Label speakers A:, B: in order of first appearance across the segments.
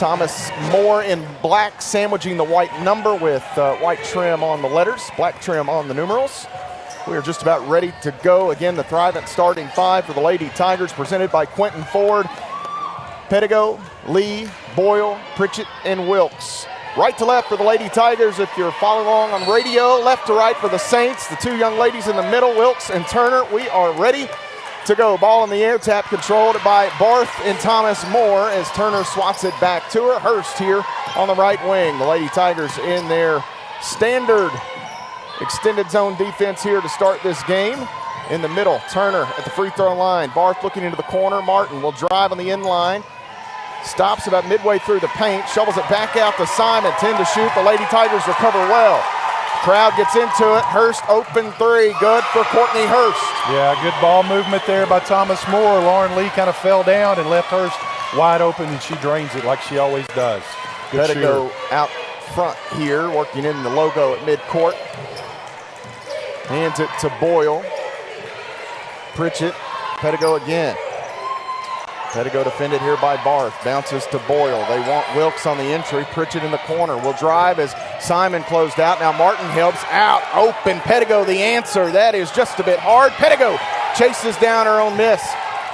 A: Thomas More in black, sandwiching the white number with white trim on the letters, black trim on the numerals. We are just about ready to go. Again, the Thrivent starting five for the Lady Tigers, presented by Quentin Ford, Pedigo, Lee, Boyle, Pritchett, and Wilkes. Right to left for the Lady Tigers if you're following along on radio. Left to right for the Saints. The two young ladies in the middle, Wilkes and Turner. We are ready to go. Ball in the air, tap controlled by Barth and Thomas More as Turner swats it back to her. Hurst here on the right wing. The Lady Tigers in their standard extended zone defense here to start this game. In the middle, Turner at the free throw line. Barth looking into the corner. Martin will drive on the end line. Stops about midway through the paint. Shovels it back out to Simon. 10 to shoot. The Lady Tigers recover well. Crowd gets into it. Hurst open three. Good for Courtney Hurst.
B: Yeah, good ball movement there by Thomas More. Lauren Lee kind of fell down and left Hurst wide open, and she drains it like she always does. Good
A: shooter. Go out front here, working in the logo at midcourt. Hands it to Boyle. Pritchett. Pedigo again. Pedigo defended here by Barth. Bounces to Boyle. They want Wilkes on the entry. Pritchett in the corner. Will drive as Simon closed out. Now Martin helps out. Open. Pedigo the answer. That is just a bit hard. Pedigo chases down her own miss.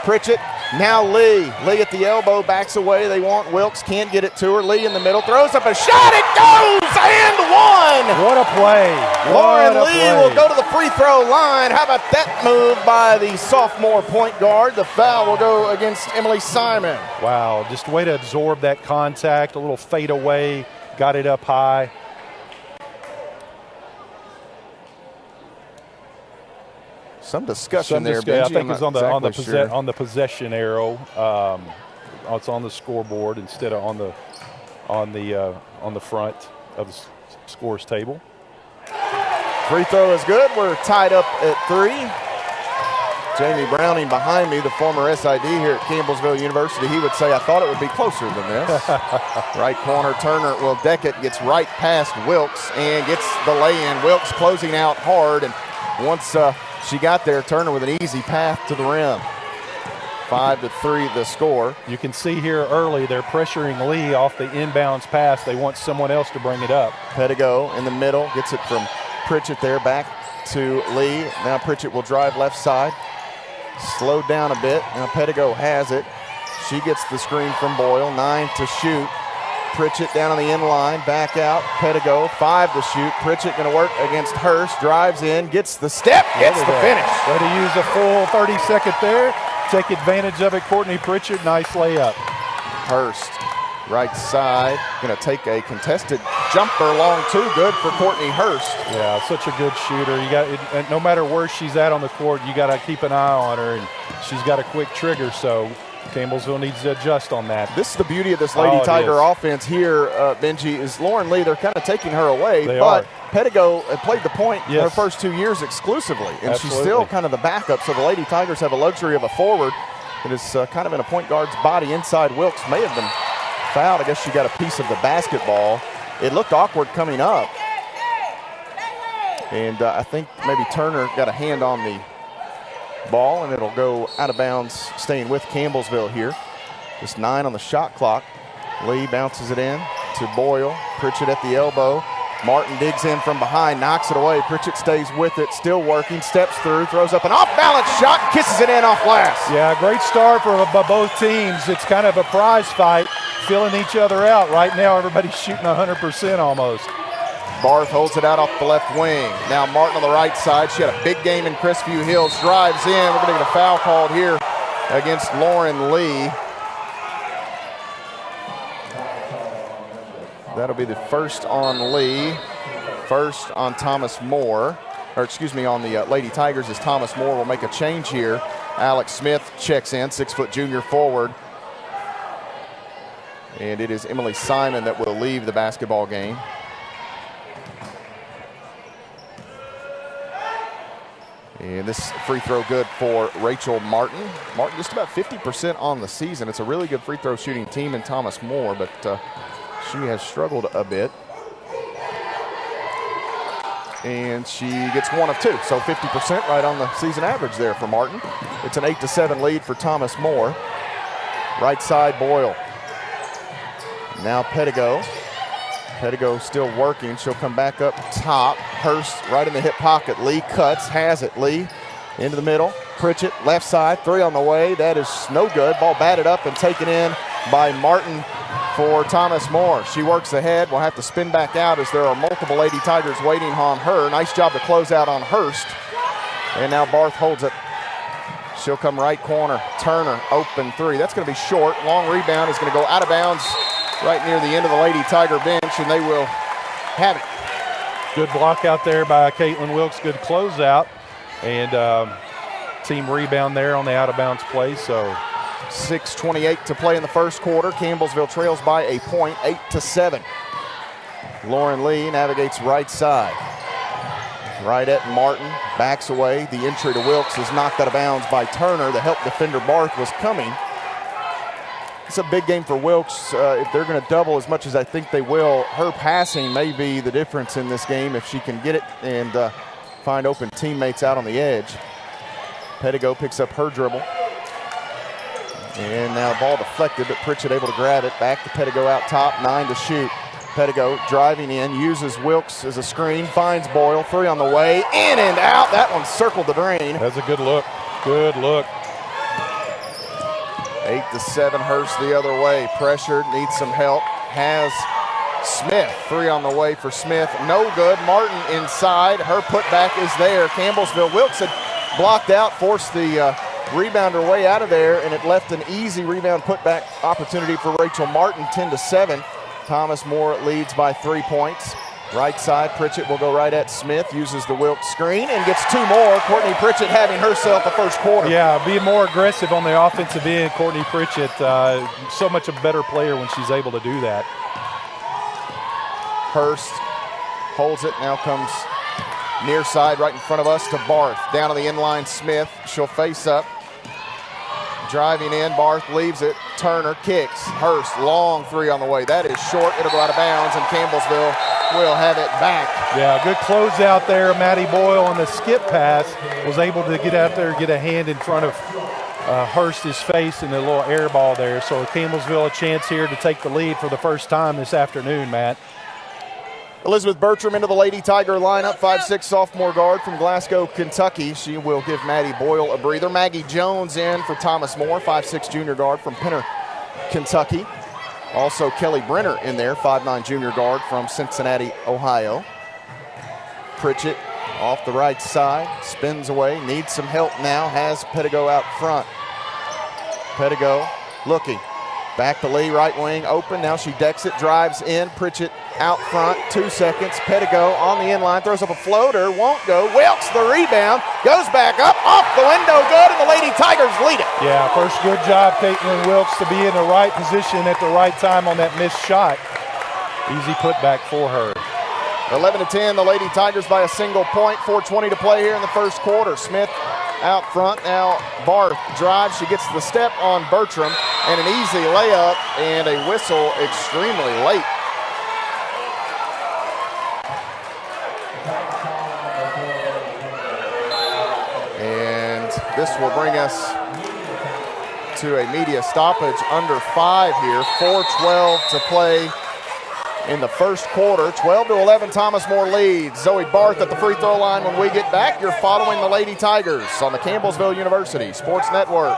A: Pritchett. Now Lee. Lee at the elbow. Backs away. They want Wilkes. Can't get it to her. Lee in the middle. Throws up a shot. It goes! And one!
B: What a play.
A: Lauren Lee will go to the free throw line. How about that move by the sophomore point guard? The foul will go against Emily Simon.
B: Wow, just a way to absorb that contact. A little fade away. Got it up high.
A: Some discussion there, Benji.
B: I think it's on the possession arrow. It's on the scoreboard instead of on the front of the scores table.
A: Free throw is good. We're tied up at 3. Jamie Browning behind me, the former SID here at Campbellsville University, he would say, I thought it would be closer than this. Right corner, Turner will deck it, gets right past Wilkes and gets the lay-in. Wilkes closing out hard, and once she got there, Turner with an easy path to the rim. 5-3 the score.
B: You can see here early they're pressuring Lee off the inbounds pass. They want someone else to bring it up.
A: Pedigo in the middle, gets it from Pritchett there, back to Lee. Now Pritchett will drive left side. Slowed down a bit. Now Pedigo has it. She gets the screen from Boyle. 9 to shoot. Pritchett down on the end line, back out. Pedigo, 5 to shoot. Pritchett going to work against Hurst. Drives in, gets the step, gets the finish.
B: Way to use a full 30-second there. Take advantage of it, Courtney Pritchett. Nice layup.
A: Hurst, right side, going to take a contested jumper long two. Good for Courtney Hurst.
B: Yeah, such a good shooter. You got no matter where she's at on the court, you got to keep an eye on her, and she's got a quick trigger. So Campbellsville needs to adjust on that.
A: This is the beauty of this Lady Tiger offense here, Benji, is Lauren Lee. They're kind of taking her away, but Pedigo played the point in her first 2 years exclusively, and she's still kind of the backup. So the Lady Tigers have a luxury of a forward that is kind of in a point guard's body inside. Wilkes may have been fouled. I guess she got a piece of the basketball. It looked awkward coming up, and I think maybe Turner got a hand on the ball, and it'll go out of bounds, staying with Campbellsville here. Just 9 on the shot clock. Lee bounces it in to Boyle. Pritchett at the elbow. Martin digs in from behind, knocks it away. Pritchett stays with it, still working, steps through, throws up an off-balance shot, kisses it in off glass.
B: Yeah, great start for both teams. It's kind of a prize fight, filling each other out. Right now, everybody's shooting 100% almost.
A: Barth holds it out off the left wing. Now Martin on the right side. She had a big game in Crestview Hills. Drives in. We're going to get a foul called here against Lauren Lee. That'll be the first on Lee. First on Thomas More. Or excuse me, on the Lady Tigers as Thomas More will make a change here. Alex Smith checks in, 6-foot junior forward. And it is Emily Simon that will leave the basketball game. And this free throw good for Rachel Martin. Martin just about 50% on the season. It's a really good free throw shooting team in Thomas More, but she has struggled a bit. And she gets 1 of 2, so 50% right on the season average there for Martin. It's an 8-7 lead for Thomas More. Right side, Boyle. Now Pedigo. Pedigo still working. She'll come back up top. Hurst right in the hip pocket. Lee cuts, has it. Lee into the middle. Pritchett left side, 3 on the way. That is no good. Ball batted up and taken in by Martin for Thomas More. She works ahead. Will have to spin back out as there are multiple Lady Tigers waiting on her. Nice job to close out on Hurst. And now Barth holds it. She'll come right corner. Turner, open 3. That's going to be short. Long rebound is going to go out of bounds right near the end of the Lady Tiger bench, and they will have it.
B: Good block out there by Caitlin Wilkes. Good closeout. And team rebound there on the out-of-bounds play. So
A: 6:28 to play in the first quarter. Campbellsville trails by a point, 8-7. Lauren Lee navigates right side. Right at Martin, backs away. The entry to Wilkes is knocked out of bounds by Turner. The help defender Barth was coming. It's a big game for Wilkes. If they're going to double as much as I think they will, her passing may be the difference in this game if she can get it and find open teammates out on the edge. Pedigo picks up her dribble. And now ball deflected, but Pritchett able to grab it. Back to Pedigo out top, 9 to shoot. Pedigo driving in, uses Wilkes as a screen, finds Boyle, 3 on the way, in and out. That one circled the drain.
B: That's a good look. Good look.
A: 8-7, Hurst the other way. Pressured, needs some help. Has Smith, 3 on the way for Smith. No good. Martin inside. Her putback is there. Campbellsville. Wilkes had blocked out, forced the rebounder way out of there, and it left an easy rebound putback opportunity for Rachel Martin, 10-7. Thomas More leads by 3 points. Right side, Pritchett will go right at Smith, uses the Wilkes screen and gets 2 more. Courtney Pritchett having herself a first quarter.
B: Yeah, being more aggressive on the offensive end. Courtney Pritchett, so much a better player when she's able to do that.
A: Hurst holds it, now comes near side right in front of us to Barth. Down on the inline, Smith, she'll face up. Driving in, Barth leaves it. Turner kicks. Hurst, long 3 on the way. That is short. It'll go out of bounds, and Campbellsville will have it back.
B: Yeah, good close out there. Maddie Boyle on the skip pass was able to get out there, get a hand in front of Hurst's face and the little air ball there. So Campbellsville a chance here to take the lead for the first time this afternoon, Matt.
A: Elizabeth Bertram into the Lady Tiger lineup, 5'6" sophomore guard from Glasgow, Kentucky. She will give Maddie Boyle a breather. Maggie Jones in for Thomas More, 5'6" junior guard from Penner, Kentucky. Also Kelly Brenner in there, 5'9" junior guard from Cincinnati, Ohio. Pritchett off the right side, spins away, needs some help now, has Pedigo out front. Pedigo looking. Back to Lee, right wing, open. Now she decks it, drives in. Pritchett out front, 2 seconds. Pedigo on the inline, throws up a floater, won't go. Wilkes the rebound, goes back up, off the window, good, and the Lady Tigers lead it.
B: Yeah, first good job, Caitlin Wilkes, to be in the right position at the right time on that missed shot. Easy putback for her.
A: 11-10, the Lady Tigers by a single point. 4:20 to play here in the first quarter. Smith out front. Now Barth drives. She gets the step on Bertram and an easy layup and a whistle extremely late. And this will bring us to a media stoppage under 5 here. 4:12 to play in the first quarter. 12-11, Thomas More leads. Zoe Barth at the free throw line. When we get back, you're following the Lady Tigers on the Campbellsville University Sports Network.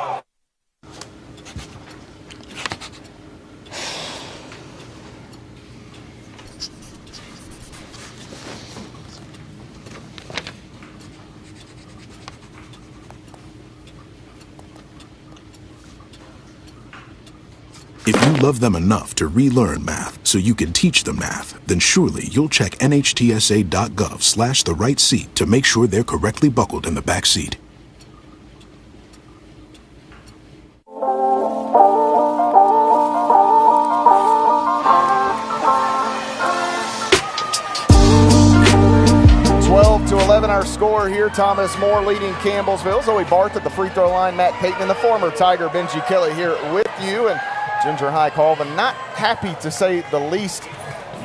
C: If you love them enough to relearn math so you can teach them math, then surely you'll check nhtsa.gov/the-right-seat to make sure they're correctly buckled in the back seat.
A: Our score here, Thomas More leading Campbellsville. Zoe Barth at the free throw line, Matt Payton and the former Tiger Benji Kelly here with you. And Ginger High Colvin not happy to say the least,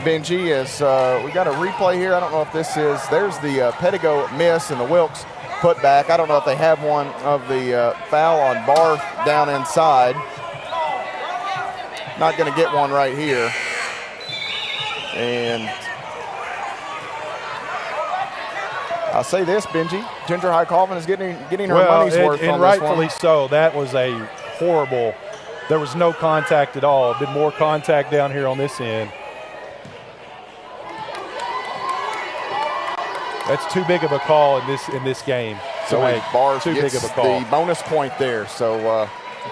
A: Benji, as we got a replay here. I don't know if this is, there's the Pedigo miss and the Wilkes put back. I don't know if they have one of the foul on Barth down inside. not going to get one right here. And I'll say this, Benji, Ginger High Colvin is getting her money's worth on
B: and
A: this
B: rightfully
A: one.
B: so. That was a horrible. There was no contact at all. Been more contact down here on this end. That's too big of a call in this game.
A: So Bars
B: too
A: gets
B: big of a call.
A: the bonus point there. So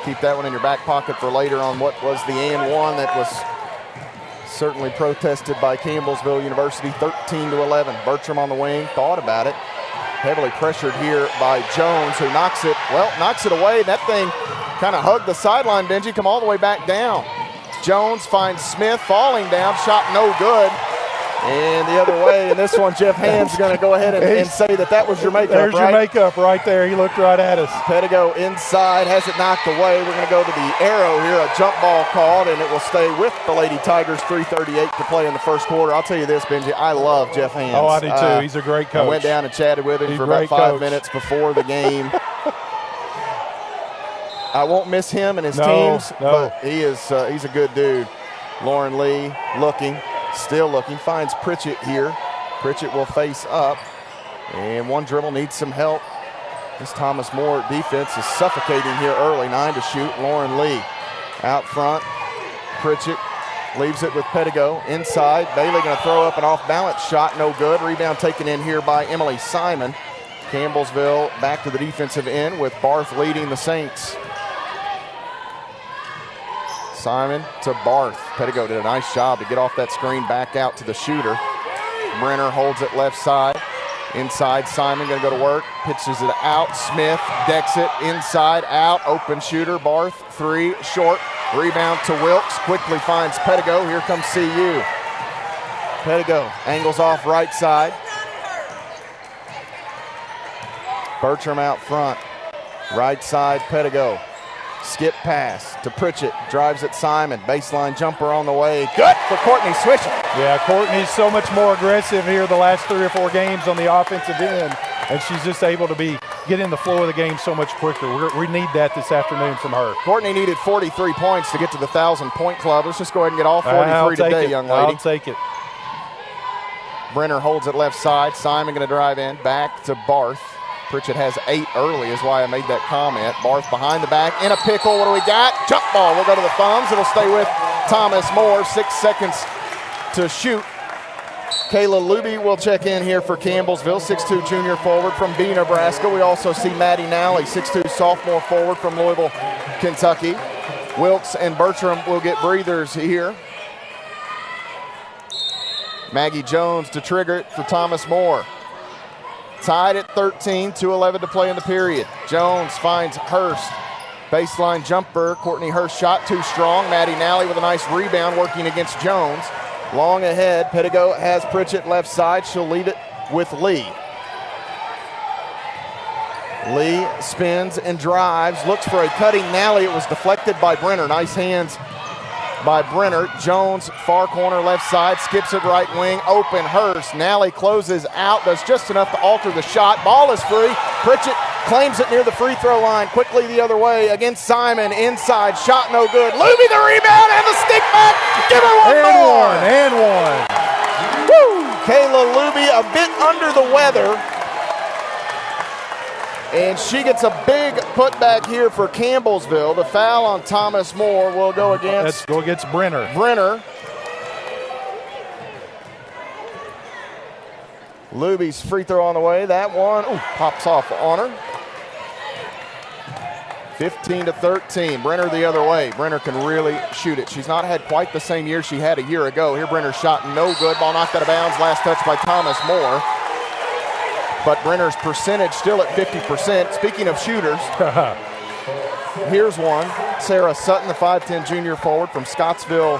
A: keep that one in your back pocket for later on what was the and one that was certainly protested by Campbellsville University, 13-11. Bertram on the wing, thought about it. Heavily pressured here by Jones, who knocks it away. That thing kind of hugged the sideline, Benji, come all the way back down. Jones finds Smith falling down, shot no good. And the other way, and this one, Jeff Hand's going to go ahead and say that was your makeup,
B: There's
A: right?
B: your makeup right there. He looked right at us.
A: Pedigo inside, has it knocked away. We're going to go to the arrow here, a jump ball called, and it will stay with the Lady Tigers, 3:38 to play in the first quarter. I'll tell you this, Benji, I love Jeff Hand.
B: Oh, I do too. He's a great coach.
A: I went down and chatted with him for about 5 minutes before the game. I won't miss him and his teams, but he's a good dude. Lauren Lee still looking, finds Pritchett here. Pritchett will face up, and one dribble needs some help. This Thomas More defense is suffocating here early. 9 to shoot. Lauren Lee out front. Pritchett leaves it with Pedigo inside. Bailey going to throw up an off-balance shot, no good. Rebound taken in here by Emily Simon. Campbellsville back to the defensive end with Barth leading the Saints. Simon to Barth. Pedigo did a nice job to get off that screen, back out to the shooter. Brenner holds it left side. Inside, Simon going to go to work. Pitches it out. Smith decks it inside, out. Open shooter. Barth, 3, short. Rebound to Wilkes. Quickly finds Pedigo. Here comes CU. Pedigo angles off right side. Bertram out front. Right side, Pedigo. Skip pass to Pritchett, drives at Simon, baseline jumper on the way. Good for Courtney Swisher.
B: Yeah, Courtney's so much more aggressive here the last 3 or 4 games on the offensive end, and she's just able to get in the flow of the game so much quicker. We need that this afternoon from her.
A: Courtney needed 43 points to get to the 1,000-point club. Let's just go ahead and get all 43 today, young lady.
B: I'll take it.
A: Brenner holds it left side. Simon going to drive in, back to Barth. Pritchett has 8 early is why I made that comment. Barth behind the back, in a pickle. What do we got? Jump ball. We'll go to the thumbs. It'll stay with Thomas More. 6 seconds to shoot. Kayla Luby will check in here for Campbellsville, 6'2 junior forward from B, Nebraska. We also see Maddie Nally, 6'2 sophomore forward from Louisville, Kentucky. Wilkes and Bertram will get breathers here. Maggie Jones to trigger it for Thomas More. Tied at 13, 2:11 to play in the period. Jones finds Hurst. Baseline jumper. Courtney Hurst shot too strong. Maddie Nally with a nice rebound working against Jones. Long ahead. Pedigo has Pritchett left side. She'll leave it with Lee. Lee spins and drives. Looks for a cutting Nally. It was deflected by Brenner. Nice hands by Brenner. Jones, far corner left side, skips it right wing, open Hurst. Nally closes out, does just enough to alter the shot. Ball is free. Pritchett claims it near the free throw line. Quickly the other way against Simon. Inside, shot no good. Luby the rebound and the stick back. Give her one more.
B: And one.
A: Woo! Kayla Luby a bit under the weather. And she gets a big putback here for Campbellsville. The foul on Thomas More will go against...
B: Let's go against Brenner.
A: Luby's free throw on the way. That one pops off on her. 15-13. Brenner the other way. Brenner can really shoot it. She's not had quite the same year she had a year ago. Here Brenner's shot no good. Ball knocked out of bounds. Last touch by Thomas More. But Brenner's percentage still at 50%. Speaking of shooters, here's one. Sarah Sutton, the 5'10 junior forward from Scottsville,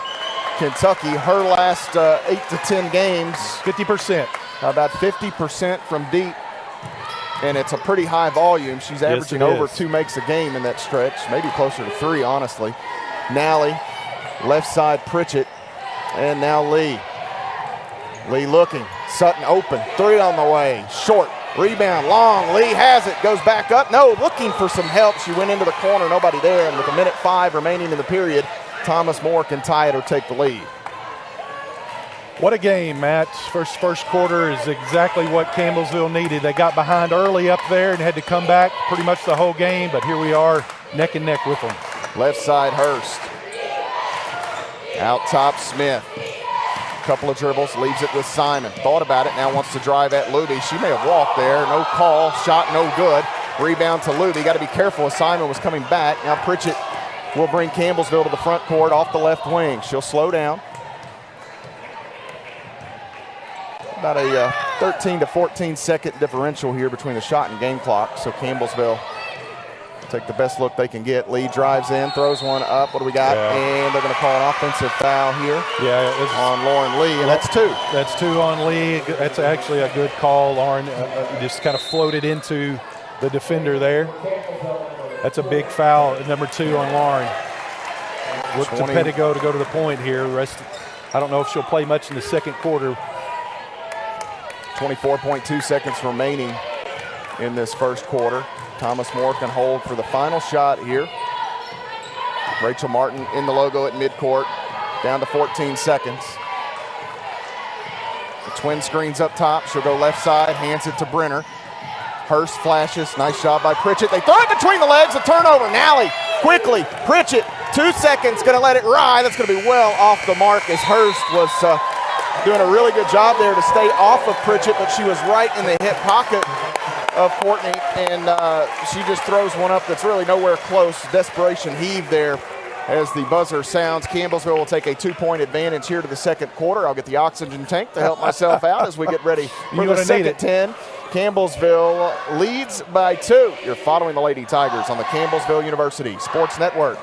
A: Kentucky. Her last 8 to 10 games.
B: 50%.
A: About 50% from deep. And it's a pretty high volume. She's averaging over 2 makes a game in that stretch. Maybe closer to 3, honestly. Nally, left side Pritchett. And now Lee. Lee looking. Sutton open. 3 on the way. Short. Rebound. Long. Lee has it. Goes back up. No, looking for some help. She went into the corner. Nobody there. And with 1:05 remaining in the period, Thomas More can tie it or take the lead.
B: What a game, Matt. First quarter is exactly what Campbellsville needed. They got behind early up there and had to come back pretty much the whole game, but here we are neck and neck with them.
A: Left side, Hurst. Out top, Smith. Couple of dribbles, leaves it with Simon. Thought about it, now wants to drive at Luby. She may have walked there. No call, shot no good. Rebound to Luby. Got to be careful as Simon was coming back. Now Pritchett will bring Campbellsville to the front court off the left wing. She'll slow down. About a 13 to 14 second differential here between the shot and game clock. So Campbellsville take the best look they can get. Lee drives in, throws one up. What do we got?
B: Yeah.
A: And they're going to call an offensive foul here
B: Yeah,
A: on Lauren Lee, and that's two.
B: That's two on Lee. That's actually a good call. Lauren just kind of floated into the defender there. That's a big foul, number 2 on Lauren. Look to Pettigo to go to the point here. I don't know if she'll play much in the second quarter.
A: 24.2 seconds remaining in this first quarter. Thomas More can hold for the final shot here. Rachel Martin in the logo at midcourt, down to 14 seconds. The twin screens up top. She'll go left side, hands it to Brenner. Hurst flashes, nice job by Pritchett. They throw it between the legs, a turnover. Nally quickly, Pritchett, 2 seconds, gonna let it ride. That's gonna be well off the mark as Hurst was doing a really good job there to stay off of Pritchett, but she was right in the hip pocket of Courtney, and she just throws one up that's really nowhere close. Desperation heave there as the buzzer sounds. Campbellsville will take a 2-point advantage here to the second quarter. I'll get the oxygen tank to help myself out as we get ready for the second 10. Campbellsville leads by 2. You're following the Lady Tigers on the Campbellsville University Sports Network.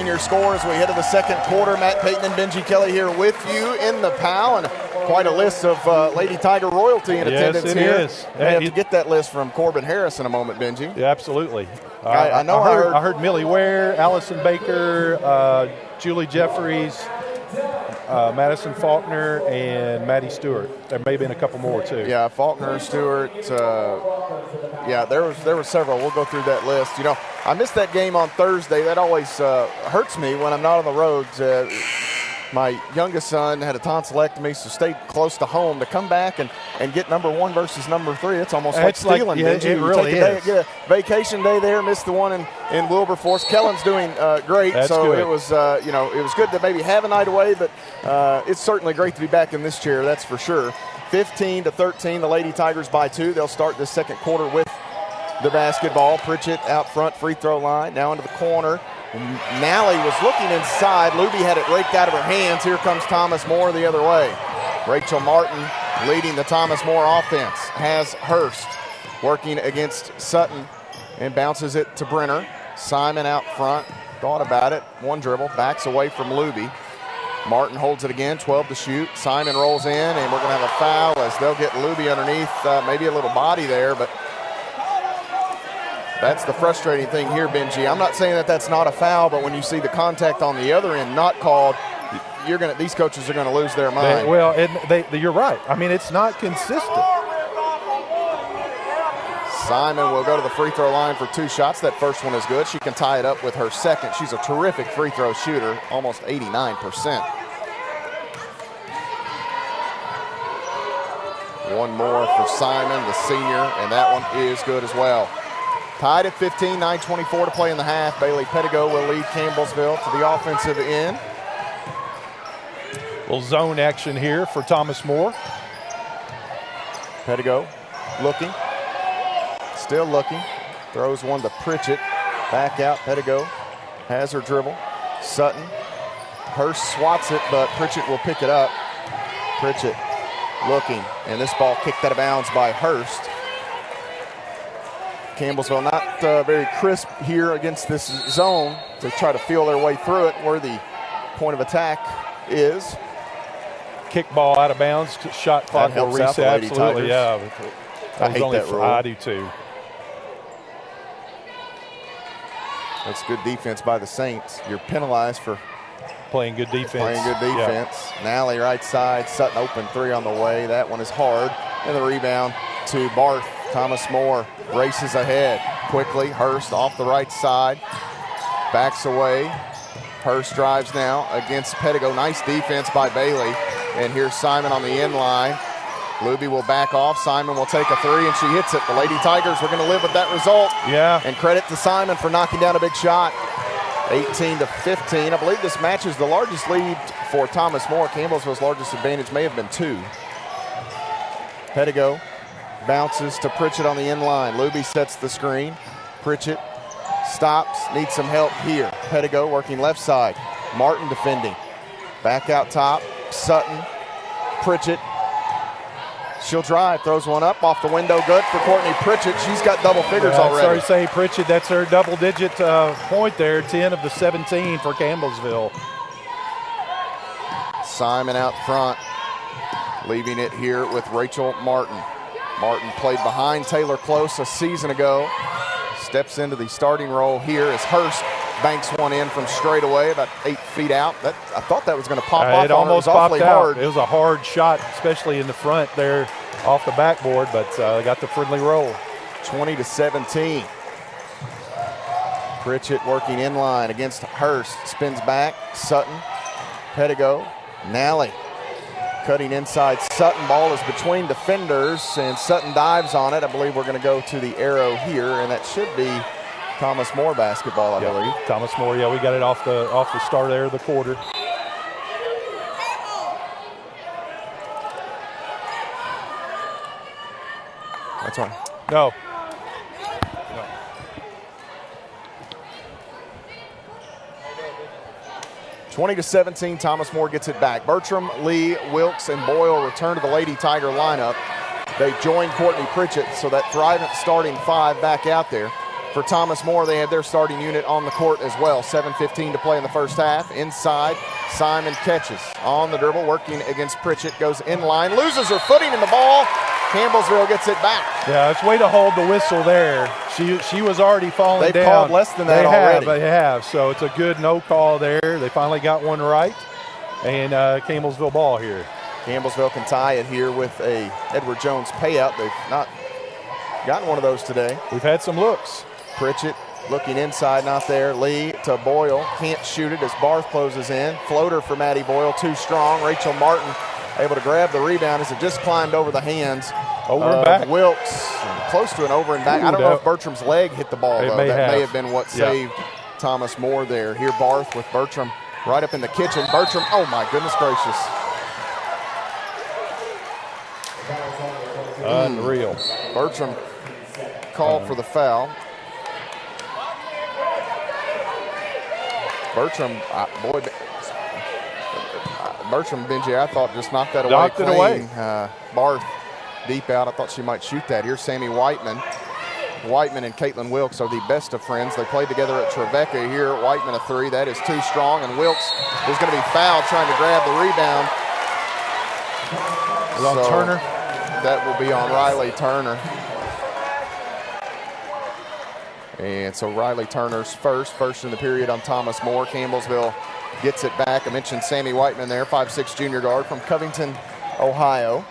A: Your score as we head to the second quarter. Matt Payton and Benji Kelly here with you in the PAL, and quite a list of Lady Tiger royalty in attendance here.
B: Yes, it is.
A: I have to get that list from Corbin Harris in a moment, Benji.
B: Yeah, absolutely.
A: I
B: heard Millie Ware, Allison Baker, Julie Jeffries, Madison Faulkner, and Maddie Stewart. There may have been a couple more too.
A: Yeah, Faulkner, Stewart. There were several. We'll go through that list. You know, I missed that game on Thursday. That always hurts me when I'm not on the road. My youngest son had a tonsillectomy, so stayed close to home. To come back and get number 1 versus number 3, it's almost like stealing.
B: It really is.
A: Get a vacation day there, miss the one in Wilberforce. Kellen's doing great,
B: That's
A: so
B: good.
A: it was it was good to maybe have a night away, but it's certainly great to be back in this chair, that's for sure. 15-13, the Lady Tigers by 2. They'll start the second quarter with the basketball. Pritchett out front, free throw line, now into the corner. Nally was looking inside. Luby had it raked out of her hands. Here comes Thomas More the other way. Rachel Martin leading the Thomas More offense. Has Hurst working against Sutton and bounces it to Brenner. Simon out front. Thought about it. One dribble. Backs away from Luby. Martin holds it again. 12 to shoot. Simon rolls in, and we're going to have a foul as they'll get Luby underneath. Maybe a little body there, but that's the frustrating thing here, Benji. I'm not saying that that's not a foul, but when you see the contact on the other end not called, these coaches are going to lose their mind.
B: You're right. I mean, it's not consistent.
A: Simon will go to the free throw line for 2 shots. That first one is good. She can tie it up with her second. She's a terrific free throw shooter, almost 89%. One more for Simon, the senior, and that one is good as well. Tied at 15, 9:24 to play in the half. Bailey Pettigo will lead Campbellsville to the offensive end.
B: Little zone action here for Thomas More.
A: Pettigo looking, still looking. Throws one to Pritchett. Back out, Pettigo has her dribble. Sutton Hurst swats it, but Pritchett will pick it up. Pritchett looking, and this ball kicked out of bounds by Hurst. Campbellsville not very crisp here against this zone to try to feel their way through it where the point of attack is.
B: Kick ball out of bounds, shot clock will reset. Absolutely, yeah.
A: I hate that rule.
B: I do too.
A: That's good defense by the Saints. You're penalized for
B: playing good defense.
A: Yeah. Nally right side, Sutton open three on the way. That one is hard. And the rebound to Barth. Thomas More races ahead quickly. Hurst off the right side, backs away. Hurst drives now against Pedigo. Nice defense by Bailey. And here's Simon on the end line. Luby will back off. Simon will take a three, and she hits it. The Lady Tigers are going to live with that result.
B: Yeah.
A: And credit to Simon for knocking down a big shot. 18-15. I believe this match is the largest lead for Thomas More. Campbellsville's largest advantage may have been 2. Pedigo bounces to Pritchett on the end line. Luby sets the screen. Pritchett stops, needs some help here. Pedigo working left side. Martin defending. Back out top. Sutton. Pritchett. She'll drive, throws one up off the window. Good for Courtney Pritchett. She's got double figures already.
B: Sorry to say, Pritchett, that's her double-digit point there, 10 of the 17 for Campbellsville.
A: Simon out front, leaving it here with Rachel Martin. Martin played behind Taylor Close a season ago. Steps into the starting role here as Hurst banks one in from straight away, about 8 feet out. I thought that was going to pop off.
B: It almost popped out.
A: Hard.
B: It was a hard shot, especially in the front there off the backboard, but got the friendly roll.
A: 20-17. Pritchett working in line against Hurst. Spins back. Sutton. Pedigo. Nally cutting inside. Sutton. Ball is between defenders, and Sutton dives on it. I believe we're going to go to the arrow here, and that should be Thomas More basketball, I believe.
B: Thomas More, yeah, we got it off the start there of the quarter.
A: That's on.
B: No.
A: 20-17, Thomas More gets it back. Bertram, Lee, Wilkes, and Boyle return to the Lady Tiger lineup. They join Courtney Pritchett, so that Thrivent starting 5 back out there. For Thomas More, they had their starting unit on the court as well. 7:15 to play in the first half. Inside, Simon catches on the dribble, working against Pritchett, goes in line, loses her footing in the ball. Campbellsville gets it back.
B: Yeah, it's way to hold the whistle there. She was already falling down.
A: They've called less than that already.
B: They have. So it's a good no call there. They finally got one right. And Campbellsville ball here.
A: Campbellsville can tie it here with a Edward Jones payout. They've not gotten one of those today.
B: We've had some looks.
A: Pritchett looking inside, not there. Lee to Boyle, can't shoot it as Barth closes in. Floater for Maddie Boyle, too strong. Rachel Martin able to grab the rebound as it just climbed over the hands
B: over and back.
A: Wilkes, close to an over and back. I don't know if Bertram's leg hit the ball, though. That may have been what saved Thomas More there. Here Barth with Bertram right up in the kitchen. Bertram, oh my goodness gracious.
B: Unreal.
A: Bertram called for the foul. Bertram, Bertram, Benji, I thought just knocked that away.
B: Knocked it away.
A: Barth deep out. I thought she might shoot that. Here's Sammy Whiteman. Whiteman and Caitlin Wilkes are the best of friends. They played together at Trevecca. Here, Whiteman a three. That is too strong, and Wilkes is going to be fouled trying to grab the rebound.
B: It was on Turner.
A: That will be on Riley Turner. And so Riley Turner's first in the period on Thomas More. Campbellsville gets it back. I mentioned Sammy Whiteman there, 5'6" junior guard from Covington, Ohio.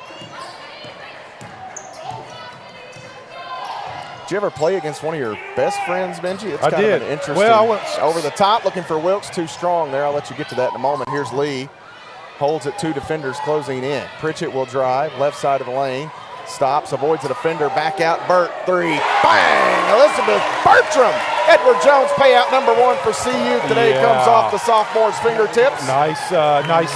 A: Did you ever play against one of your best friends, Benji? It's kind of an interesting.
B: Well,
A: over the top, looking for Wilkes, too strong there. I'll let you get to that in a moment. Here's Lee. Holds it, 2 defenders closing in. Pritchett will drive, left side of the lane. Stops, avoids a defender, back out, Burt, 3. Bang! Elizabeth Bertram. Edward Jones payout number 1 for CU today comes off the sophomore's fingertips.
B: Nice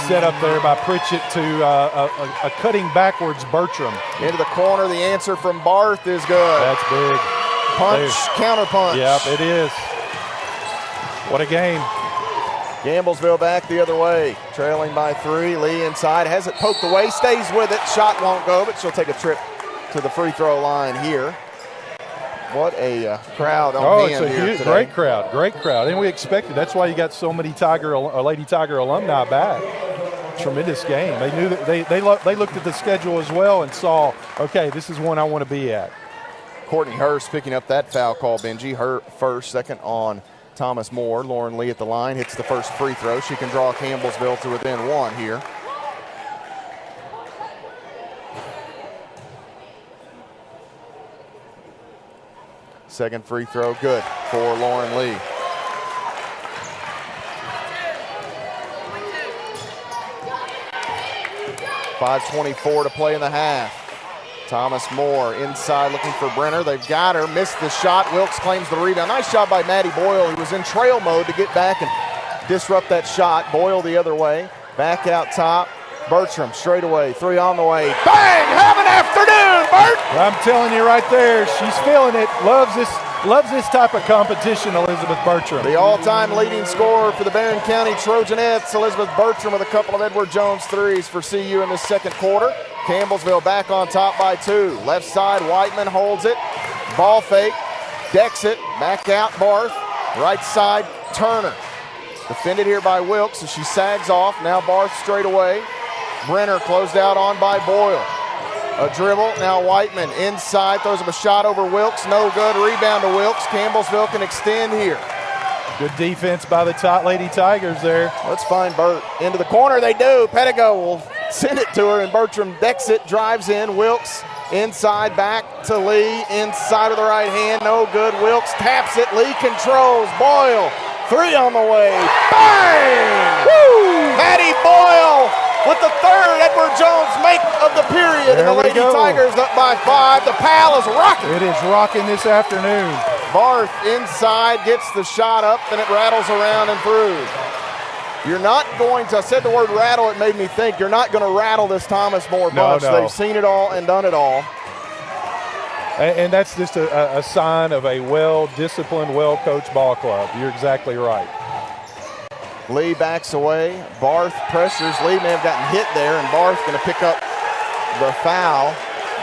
B: setup there by Pritchett to a cutting backwards Bertram.
A: Into the corner, the answer from Barth is good.
B: That's big.
A: Punch, counter punch.
B: Yep, it is. What a game.
A: Gamblesville back the other way, trailing by 3. Lee inside, has it poked away, stays with it. Shot won't go, but she'll take a trip to the free throw line here. What a crowd on hand here today.
B: Great crowd. And we expected. That's why you got so many Lady Tiger alumni back. Tremendous game. They knew that they looked at the schedule as well and saw, okay, this is one I want to be at.
A: Courtney Hurst picking up that foul call, Benji. Her first, second on Thomas Moore. Lauren Lee at the line hits the first free throw. She can draw Campbellsville to within 1 here. Second free throw, good for Lauren Lee. .524 to play in the half. Thomas Moore inside looking for Brenner. They've got her, missed the shot. Wilkes claims the rebound. Nice job by Maddie Boyle. He was in trail mode to get back and disrupt that shot. Boyle the other way, back out top. Bertram straight away, 3 on the way. Bang! Have an afternoon, Bert!
B: I'm telling you right there, she's feeling it. Loves this type of competition, Elizabeth Bertram.
A: The all-time leading scorer for the Barron County Trojanettes, Elizabeth Bertram, with a couple of Edward Jones threes for CU in the second quarter. Campbellsville back on top by 2. Left side, Whiteman holds it. Ball fake, decks it, back out Barth. Right side, Turner. Defended here by Wilkes as she sags off. Now Barth straight away. Brenner closed out on by Boyle. A dribble, now Whiteman inside, throws up a shot over Wilkes, no good, rebound to Wilkes. Campbellsville can extend here.
B: Good defense by the Lady Tigers there.
A: Let's find Burt. Into the corner, they do. Pedigo will send it to her, and Bertram decks it, drives in. Wilkes inside, back to Lee, inside with the right hand, no good. Wilkes taps it, Lee controls, Boyle, 3 on the way, bang! Woo! Maddie Boyle with the third Edward Jones make of the period, and the Lady Tigers up by 5. The PAL is rocking.
B: It is rocking this afternoon.
A: Barth inside, gets the shot up, and it rattles around and through. You're not going to, I said the word rattle, it made me think, you're not going to rattle this Thomas Moore bunch.
B: No.
A: They've seen it all and done it all.
B: And that's just a sign of a well-disciplined, well-coached ball club. You're exactly right.
A: Lee backs away. Barth pressures. Lee may have gotten hit there, and Barth going to pick up the foul.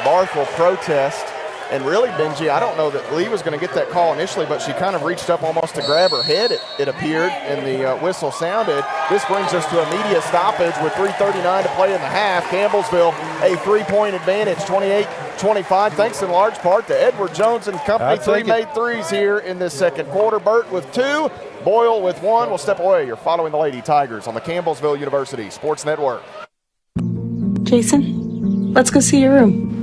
A: Barth will protest. And really, Benji, I don't know that Lee was going to get that call initially, but she kind of reached up almost to grab her head, it appeared, and the whistle sounded. This brings us to immediate stoppage with 3:39 to play in the half. Campbellsville a 3-point advantage, 28-25, thanks in large part to Edward Jones and company. 3 made threes here in this second quarter. Burt with 2, Boyle with 1. We'll step away. You're following the Lady Tigers on the Campbellsville University Sports Network.
D: Jason, let's go see your room.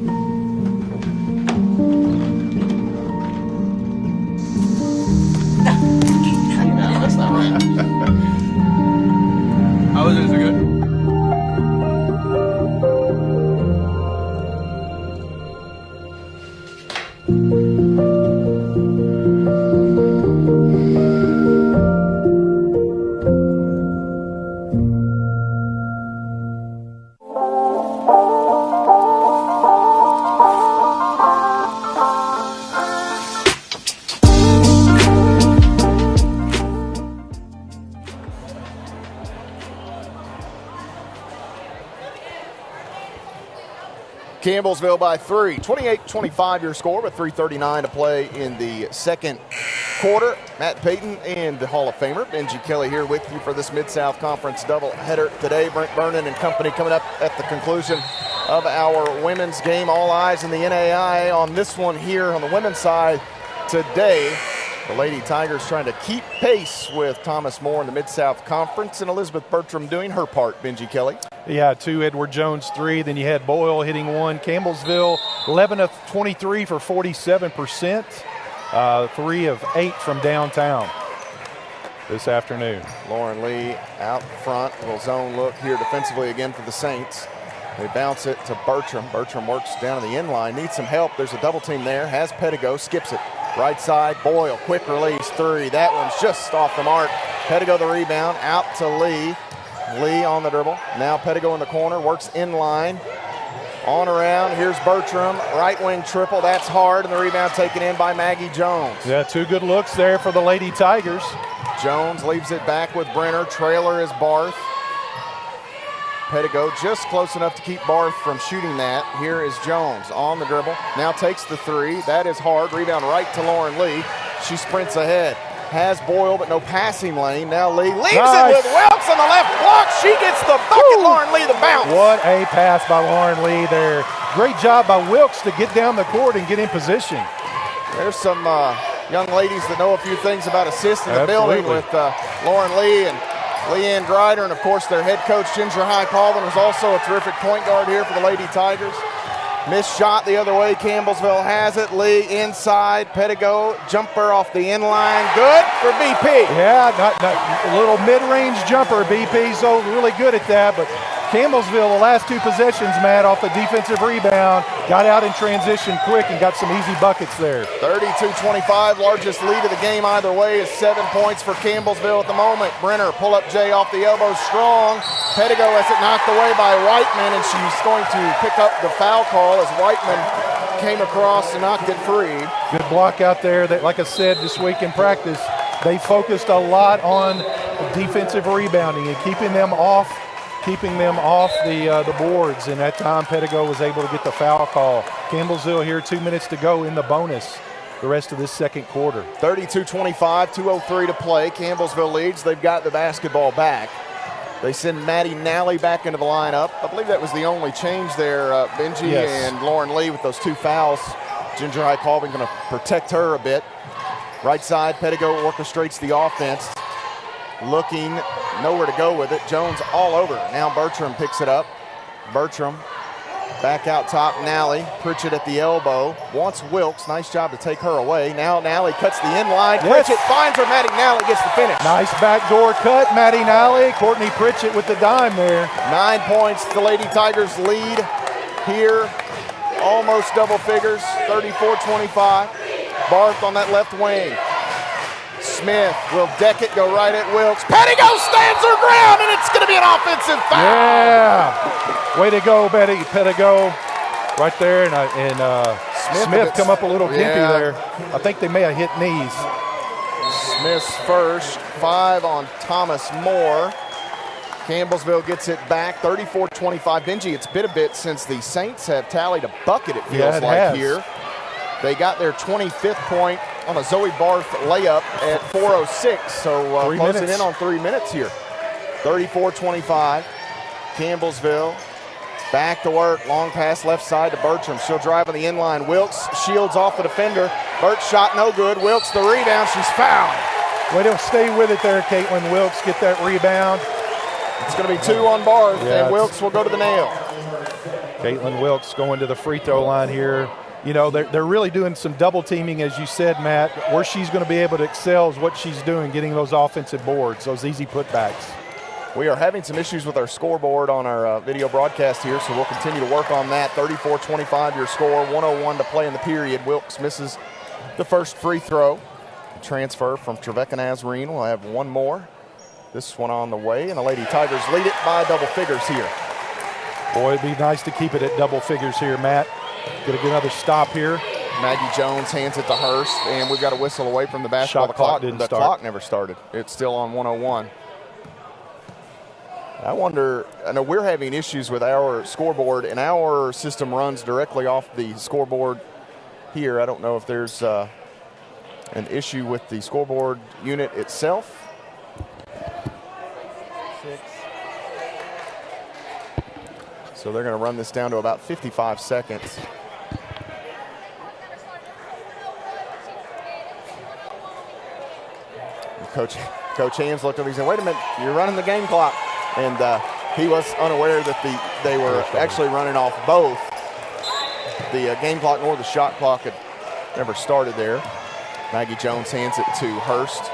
A: That's not right.
E: How was it? Good?
A: Campbellsville by 3. 28-25 your score with 3:39 to play in the second quarter. Matt Payton and the Hall of Famer Benji Kelly here with you for this Mid-South Conference doubleheader today. Brent Vernon and company coming up at the conclusion of our women's game. All eyes in the NAI on this one here on the women's side today. The Lady Tigers trying to keep pace with Thomas Moore in the Mid-South Conference, and Elizabeth Bertram doing her part, Benji Kelly.
B: Yeah, 2 Edward Jones 3. Then you had Boyle hitting 1. Campbellsville 11 of 23 for 47%. 3 of 8 from downtown this afternoon.
A: Lauren Lee out front. Little zone look here defensively again for the Saints. They bounce it to Bertram. Bertram works down to the end line. Needs some help. There's a double team there. Has Pedigo. Skips it. Right side. Boyle. Quick release. 3. That one's just off the mark. Pedigo the rebound. Out to Lee. Lee on the dribble. Now Pedigo in the corner. Works in line. On around. Here's Bertram. Right wing triple. That's hard. And the rebound taken in by Maggie Jones.
B: Yeah, 2 good looks there for the Lady Tigers.
A: Jones leaves it back with Brenner. Trailer is Barth. Pettigo just close enough to keep Barth from shooting that. Here is Jones on the dribble. Now takes the three. That is hard. Rebound right to Lauren Lee. She sprints ahead. Has Boyle, but no passing lane. Now Lee leaves it with Wilkes on the left block. She gets the bucket. Lauren Lee the bounce.
B: What a pass by Lauren Lee there. Great job by Wilkes to get down the court and get in position.
A: There's some young ladies that know a few things about assists in the building with Lauren Lee and Leanne Grider, and of course their head coach Ginger High Colvin was also a terrific point guard here for the Lady Tigers. Missed shot the other way. Campbellsville has it. Lee inside. Pettigo jumper off the end line. Good for BP.
B: Yeah, not a little mid-range jumper. BP so really good at that, but Campbellsville, the last two possessions, Matt, off the defensive rebound, got out in transition quick and got some easy buckets there.
A: 32-25, largest lead of the game either way is 7 points for Campbellsville at the moment. Brenner, pull up Jay off the elbow, strong. Pettigo has it knocked away by Whiteman, and she's going to pick up the foul call as Whiteman came across and knocked it free. Good
B: block out there. That, like I said, this week in practice, they focused a lot on defensive rebounding and keeping them off the boards, and that time Pettigo was able to get the foul call. Campbellsville here, 2 minutes to go in the bonus the rest of this second quarter.
A: 32-25, 2:03 to play. Campbellsville leads. They've got the basketball back. They send Maddie Nally back into the lineup. I believe that was the only change there, Benji and Lauren Lee with those two fouls. Ginger High Colvin going to protect her a bit. Right side, Pettigo orchestrates the offense. Looking nowhere to go with it. Jones all over. Now Bertram picks it up. Bertram back out top. Nally. Pritchett at the elbow. Wants Wilkes. Nice job to take her away. Now Nally cuts the end line. Pritchett finds her. Maddie Nally gets the finish.
B: Nice backdoor cut. Maddie Nally. Courtney Pritchett with the dime there.
A: 9 points. The Lady Tigers lead here. Almost double figures. 34-25. Barth on that left wing. Smith will deck it, go right at Wilkes. Pettigo stands her ground, and it's going to be an offensive foul.
B: Yeah. Way to go, Betty Pettigo. Right there, and Smith come up a little gimpy there. I think they may have hit knees.
A: Smith's first, 5 on Thomas Moore. Campbellsville gets it back, 34-25. Benji, it's been a bit since the Saints have tallied a bucket, it feels like here. They got their 25th point on a Zoe Barth layup at 4:06, so closing in on 3 minutes here. 34-25, Campbellsville back to work, long pass left side to Bertram. She'll drive on the inline. Wilkes shields off the defender. Bert's shot no good. Wilkes the rebound. She's fouled.
B: Way to stay with it there, Caitlin Wilkes. Get that rebound.
A: It's going to be 2 on Barth, and Wilkes will go to the nail.
B: Caitlin Wilkes going to the free throw line here. You know, they're really doing some double teaming, as you said, Matt. Where she's going to be able to excel is what she's doing, getting those offensive boards, those easy putbacks.
A: We are having some issues with our scoreboard on our video broadcast here, so we'll continue to work on that. 34-25 your score, 1:01 to play in the period. Wilkes misses the first free throw. Transfer from Trevecca Nazarene. We'll have one more. This one on the way, and the Lady Tigers lead it by double figures here.
B: Boy, it'd be nice to keep it at double figures here, Matt. Get another stop here.
A: Maggie Jones hands it to Hurst, and we've got a whistle away from the basketball. The clock never started. It's still on 1:01. I wonder, I know we're having issues with our scoreboard, and our system runs directly off the scoreboard here. I don't know if there's an issue with the scoreboard unit itself. 6. So they're going to run this down to about 55 seconds. Coach Hams looked up and he said, wait a minute, you're running the game clock. And he was unaware that they were actually running off both. The game clock nor the shot clock had never started there. Maggie Jones hands it to Hurst.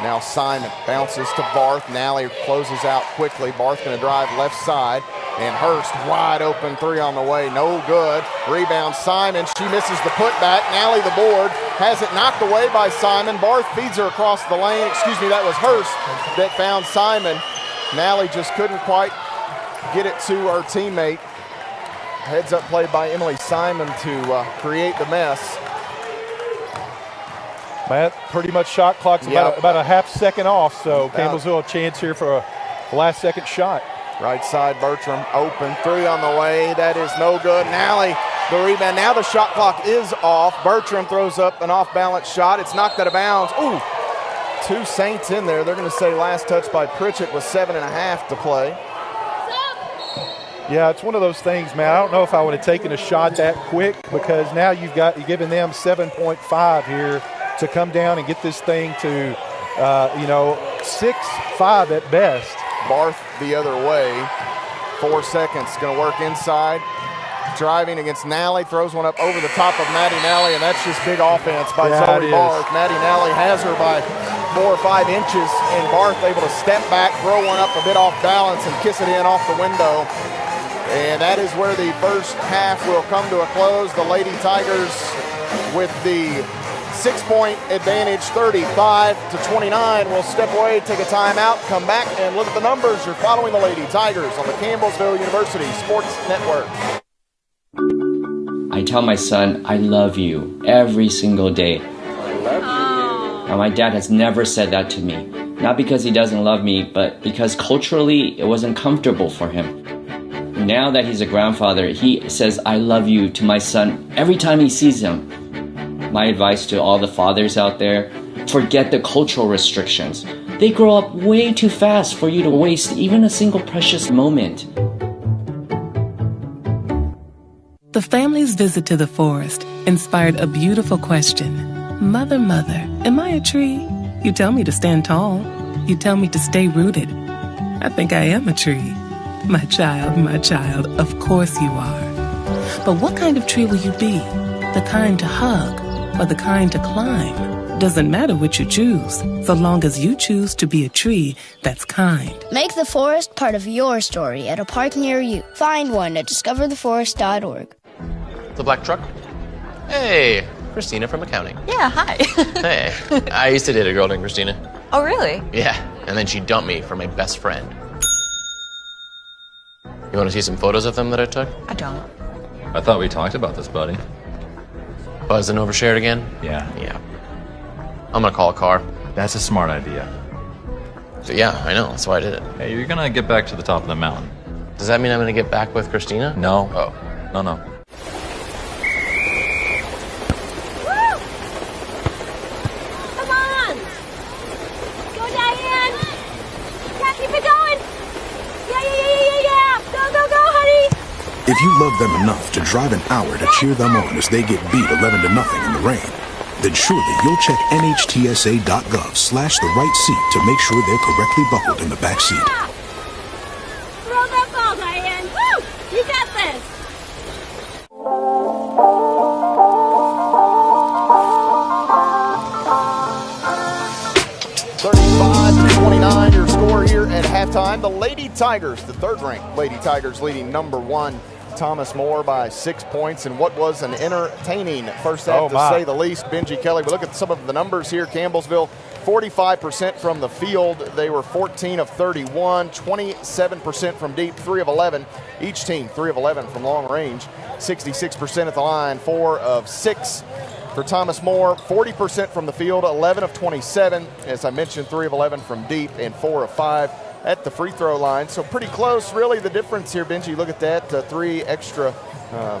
A: Now Simon bounces to Barth. Nally closes out quickly. Barth going to drive left side. And Hurst wide open 3 on the way. No good. Rebound Simon. She misses the putback. Nally the board. Has it knocked away by Simon. Barth feeds her across the lane. Excuse me, that was Hurst that found Simon. Nally just couldn't quite get it to her teammate. Heads up play by Emily Simon to create the mess.
B: Matt, pretty much shot clock's about a half second off, so Campbellsville a chance here for a last-second shot.
A: Right side, Bertram open, 3 on the way. That is no good. Nally, the rebound. Now the shot clock is off. Bertram throws up an off-balance shot. It's knocked out of bounds. Ooh, 2 Saints in there. They're going to say last touch by Pritchett with 7.5 to play.
B: Yeah, it's one of those things, man. I don't know if I would have taken a shot that quick, because now you're giving them 7.5 here to come down and get this thing to, 6-5 at best.
A: Barth the other way. 4 seconds. Going to work inside. Driving against Nally. Throws one up over the top of Maddie Nally, and that's just big offense by Zoe Barth. Maddie Nally has her by 4 or 5 inches, and Barth able to step back, throw one up a bit off balance, and kiss it in off the window. And that is where the first half will come to a close. The Lady Tigers with the 6-point advantage, 35-29. We'll step away, take a timeout, come back, and look at the numbers. You're following the Lady Tigers on the Campbellsville University Sports Network.
E: I tell my son, I love you every single day.
A: I love you.
E: Now, my dad has never said that to me. Not because he doesn't love me, but because culturally it wasn't comfortable for him. Now that he's a grandfather, he says, I love you to my son every time he sees him. My advice to all the fathers out there, forget the cultural restrictions. They grow up way too fast for you to waste even a single precious moment.
F: The family's visit to the forest inspired a beautiful question. Mother, mother, am I a tree? You tell me to stand tall. You tell me to stay rooted. I think I am a tree. My child, of course you are. But what kind of tree will you be? The kind to hug or the kind to climb? Doesn't matter which you choose, so long as you choose to be a tree that's kind.
G: Make the forest part of your story at a park near you. Find one at discovertheforest.org.
H: The black truck? Hey, Christina from accounting.
I: Yeah, hi.
H: Hey, I used to date a girl named Christina.
I: Oh, really?
H: Yeah, and then she dumped me for my best friend. You want to see some photos of them that I took?
I: I don't.
J: I thought we talked about this, buddy.
H: Buzzed and overshared again?
J: Yeah.
H: I'm gonna call a car.
J: That's a smart idea.
H: So yeah, I know, that's why I did it.
J: Hey, you're gonna get back to the top of the mountain.
H: Does that mean I'm gonna get back with Christina?
J: No.
H: Oh.
J: No.
K: Come on! Go, Diane! Yeah, keep it going! Yeah! Go, honey!
C: If you love them enough to drive an hour to cheer them on as they get beat 11-0 in the rain, then surely you'll check NHTSA.gov/the right seat to make sure they're correctly buckled in the back seat.
K: Yeah. Throw that ball, Diane! Woo! You got this!
A: (35-29) your score here at halftime. The Lady Tigers, the third-ranked Lady Tigers, leading number 1 Thomas More by 6 points in what was an entertaining first half, to say the least. Benji Kelly, we look at some of the numbers here. Campbellsville, 45% from the field. They were 14 of 31, 27% from deep, 3 of 11. Each team, 3 of 11 from long range, 66% at the line, 4 of 6 for Thomas More, 40% from the field, 11 of 27. As I mentioned, 3 of 11 from deep and 4 of 5 at the free throw line. So pretty close, really. The difference here, Benji, look at that, 3 extra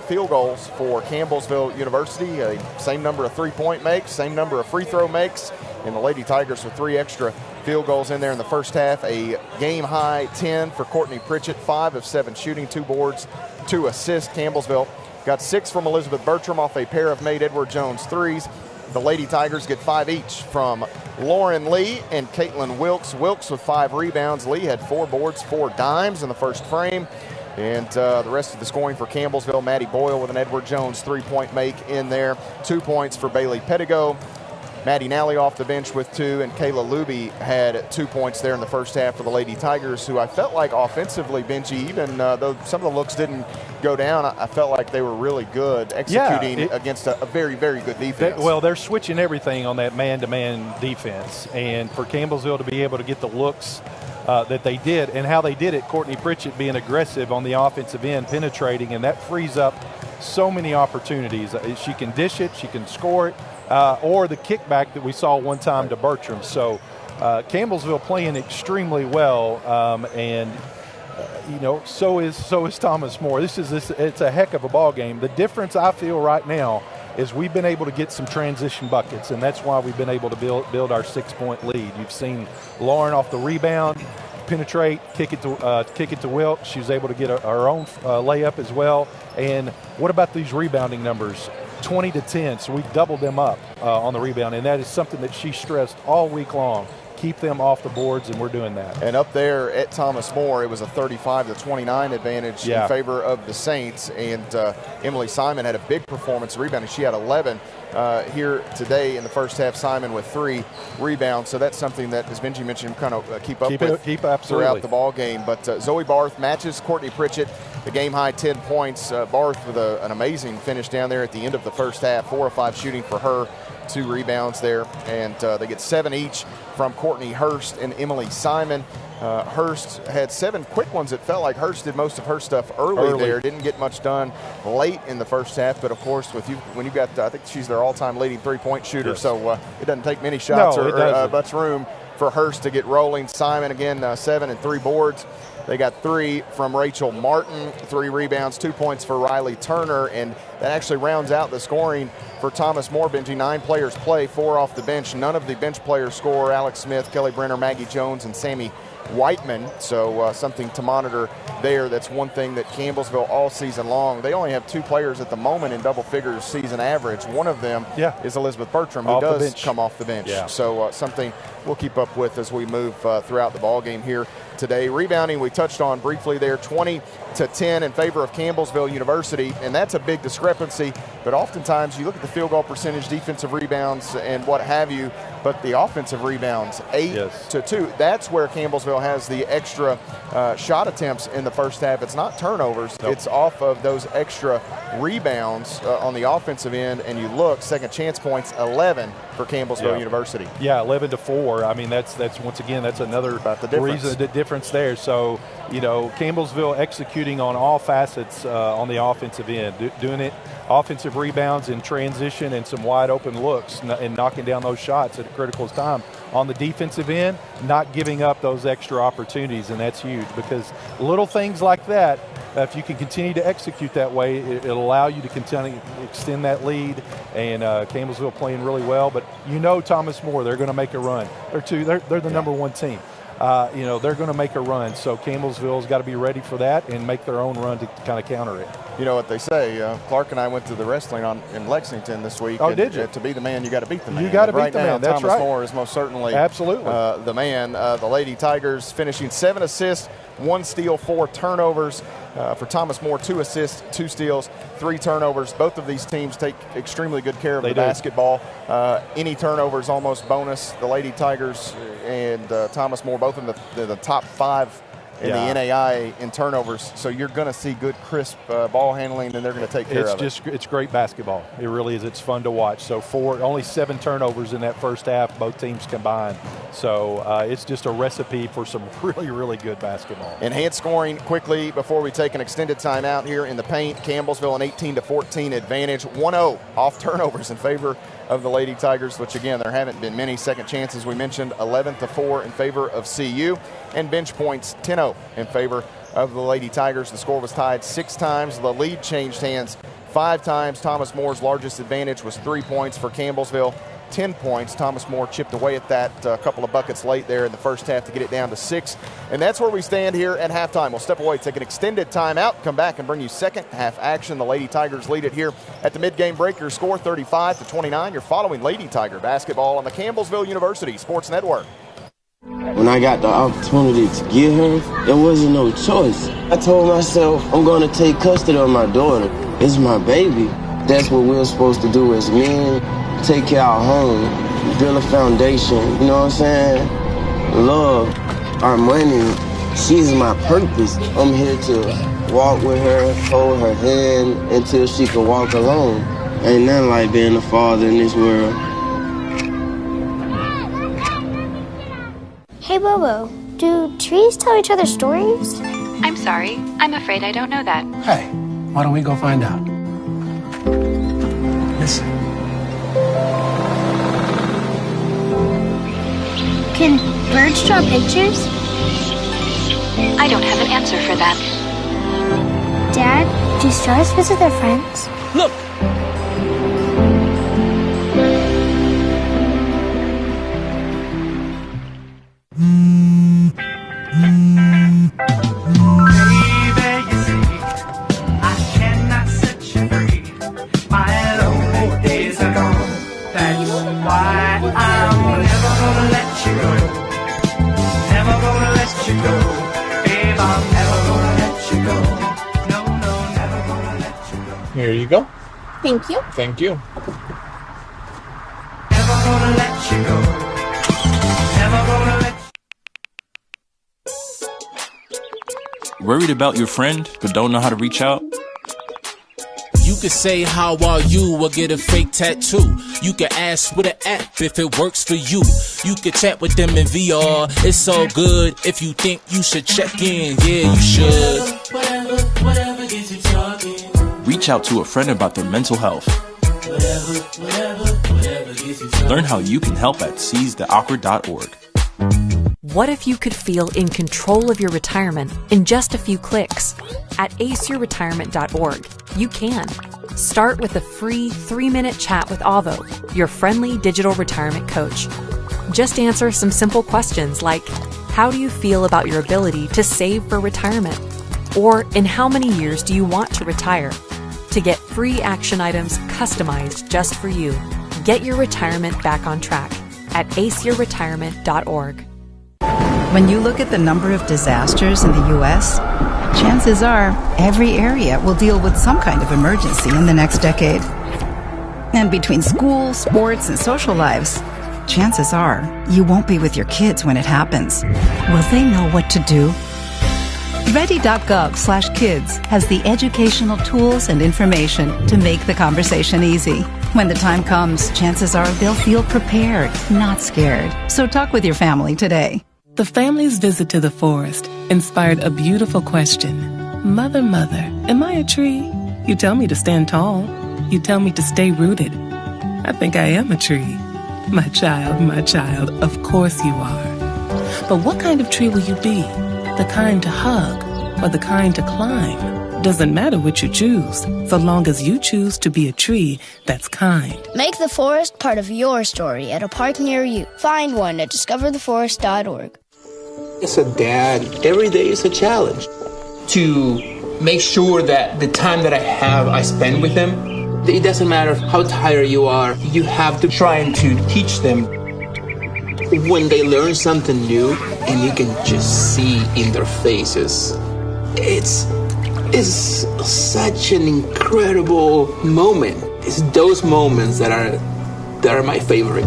A: field goals for Campbellsville University. Same number of three-point makes, same number of free throw makes, and the Lady Tigers with 3 extra field goals in there in the first half. A game-high 10 for Courtney Pritchett, 5 of 7 shooting, 2 boards, 2 assists. Campbellsville got 6 from Elizabeth Bertram off a pair of made Edward Jones threes. The Lady Tigers get 5 each from Lauren Lee and Caitlin Wilkes. Wilkes with 5 rebounds. Lee had 4 boards, 4 dimes in the first frame. And the rest of the scoring for Campbellsville, Maddie Boyle with an Edward Jones three-point make in there. 2 points for Bailey Pettigo. Maddie Nally off the bench with 2, and Kayla Luby had 2 points there in the first half for the Lady Tigers, who I felt like offensively, Benji, even though some of the looks didn't go down, I felt like they were really good executing against a very, very good defense.
B: They're switching everything on that man-to-man defense, and for Campbellsville to be able to get the looks that they did and how they did it, Courtney Pritchett being aggressive on the offensive end, penetrating, and that frees up so many opportunities. She can dish it, she can score it, or the kickback that we saw one time to Bertram. So Campbellsville playing extremely well, and so is Thomas More. It's a heck of a ball game. The difference I feel right now is we've been able to get some transition buckets, and that's why we've been able to build our 6-point lead. You've seen Lauren off the rebound, penetrate, kick it to Wilk. She was able to get her own layup as well. And what about these rebounding numbers? 20 to 10, so we doubled them up on the rebound, and that is something that she stressed all week long. Keep them off the boards, and we're doing that.
A: And up there at Thomas More, it was a 35-29 advantage in favor of the Saints. And Emily Simon had a big performance rebounding. She had 11 here today in the first half. Simon with 3 rebounds. So that's something that, as Benji mentioned, kind of keep up with throughout the ball game. But Zoe Barth matches Courtney Pritchett, the game-high 10 points. Barth with an amazing finish down there at the end of the first half. 4 of 5 shooting for her. 2 rebounds there, and they get 7 each from Courtney Hurst and Emily Simon. Hurst had 7 quick ones. It felt like Hurst did most of her stuff early there. Didn't get much done late in the first half, but of course, when you've got, I think she's their all-time leading 3-point shooter, so it doesn't take many shots or much room for Hurst to get rolling. Simon again 7 and 3 boards. They got 3 from Rachel Martin, 3 rebounds, 2 points for Riley Turner, and that actually rounds out the scoring for Thomas More. Benji, 9 players play, 4 off the bench. None of the bench players score. Alex Smith, Kelly Brenner, Maggie Jones, and Sammy Whiteman. So something to monitor there. That's one thing that Campbellsville all season long. They only have 2 players at the moment in double figures season average. One of them is Elizabeth Bertram, who does come off the bench. So something we'll keep up with as we move throughout the ball game here today. Rebounding, we touched on briefly there, 20 to 10 in favor of Campbellsville University, and that's a big discrepancy. But oftentimes you look at the field goal percentage, defensive rebounds, and what have you, but the offensive rebounds, 8 to 2. That's where Campbellsville has the extra shot attempts in the first half. It's not turnovers. It's off of those extra rebounds on the offensive end, and you look, second chance points, 11 for Campbellsville University.
B: 11 to 4. I mean, that's once again, that's another reason, the difference there. So, Campbellsville executing on all facets on the offensive end, doing it, offensive rebounds in transition and some wide open looks and knocking down those shots at a critical time. On the defensive end, not giving up those extra opportunities, and that's huge because little things like that, if you can continue to execute that way, it'll allow you to continue to extend that lead. And Campbellsville playing really well, but Thomas More, they're going to make a run. They're the number 1 team. They're going to make a run, so Campbellsville's got to be ready for that and make their own run to kind of counter it. You know what they say, Clark and I went to the wrestling in Lexington this week. Oh, did you? To be the man, you got to beat the man. You got to beat the man, that's right. Thomas More is most certainly the man. The Lady Tigers finishing 7 assists, 1 steal, 4 turnovers. For Thomas More, 2 assists, 2 steals, 3 turnovers. Both of these teams take extremely good care of the basketball. Any turnovers almost bonus. The Lady Tigers and Thomas More, both in the top 5 in the NAI in turnovers. So you're going to see good, crisp ball handling, and they're going to take care of it. It's great basketball. It really is. It's fun to watch. So only 7 turnovers in that first half, both teams combined. So it's just a recipe for some really, really good basketball. Enhanced scoring quickly before we take an extended timeout here in the paint. Campbellsville an 18-14 advantage. 1-0 off turnovers in favor of the Lady Tigers, which again, there haven't been many second chances. We mentioned 11-4 in favor of CU, and bench points 10-0 in favor of the Lady Tigers. The score was tied 6 times. The lead changed hands 5 times. Thomas Moore's largest advantage was 3 points for Campbellsville. 10 points. Thomas More chipped away at that, a couple of buckets late there in the first half to get it down to 6. And that's where we stand here at halftime. We'll step away, take an extended timeout, come back and bring you second half action. The Lady Tigers lead it here at the mid-game break. Your score 35-29. You're following Lady Tiger basketball on the Campbellsville University Sports Network.
I: When I got the opportunity to get her, there wasn't no choice. I told myself, I'm going to take custody of my daughter. It's my baby. That's what we're supposed to do as men. Take care of our home, build a foundation, you know what I'm saying? Love, our money, she's my purpose. I'm here to walk with her, hold her hand until she can walk alone. Ain't nothing like being a father in this world.
L: Hey Bobo, do trees tell each other stories?
M: I'm sorry, I'm afraid I don't know that.
N: Hey, why don't we go find out? Listen.
L: Can birds draw pictures?
M: I don't have an answer for that.
L: Dad, do stars visit their friends?
N: Look!
O: Here you go.
P: Thank you.
O: Thank you.
Q: Never gonna let you go. Never gonna let you.
R: Worried about your friend, but don't know how to reach out?
S: You could say, how are you, or get a fake tattoo. You could ask with an app if it works for you. You could chat with them in VR. It's all good if you think you should check in. Yeah, you should.
Q: Whatever gets you talking.
R: Reach out to a friend about their mental health.
Q: Whatever gets you talking.
R: Learn how you can help at seizetheawkward.org.
T: What if you could feel in control of your retirement in just a few clicks? At aceyourretirement.org, you can. Start with a free 3-minute chat with Avo, your friendly digital retirement coach. Just answer some simple questions like, how do you feel about your ability to save for retirement? Or in how many years do you want to retire? To get free action items customized just for you, get your retirement back on track at aceyourretirement.org.
U: When you look at the number of disasters in the U.S., chances are every area will deal with some kind of emergency in the next decade. And between school, sports, and social lives, chances are you won't be with your kids when it happens. Will they know what to do? Ready.gov/kids has the educational tools and information to make the conversation easy. When the time comes, chances are they'll feel prepared, not scared. So talk with your family today.
F: The family's visit to the forest inspired a beautiful question. Mother, mother, am I a tree? You tell me to stand tall. You tell me to stay rooted. I think I am a tree. My child, of course you are. But what kind of tree will you be? The kind to hug or the kind to climb? Doesn't matter what you choose, so long as you choose to be a tree that's kind.
G: Make the forest part of your story at a park near you. Find one at discovertheforest.org.
V: As a dad, every day is a challenge. To make sure that the time that I have, I spend with them. It doesn't matter how tired you are, you have to try and to teach them. When they learn something new, and you can just see in their faces, it's such an incredible moment. It's those moments that are my favorite.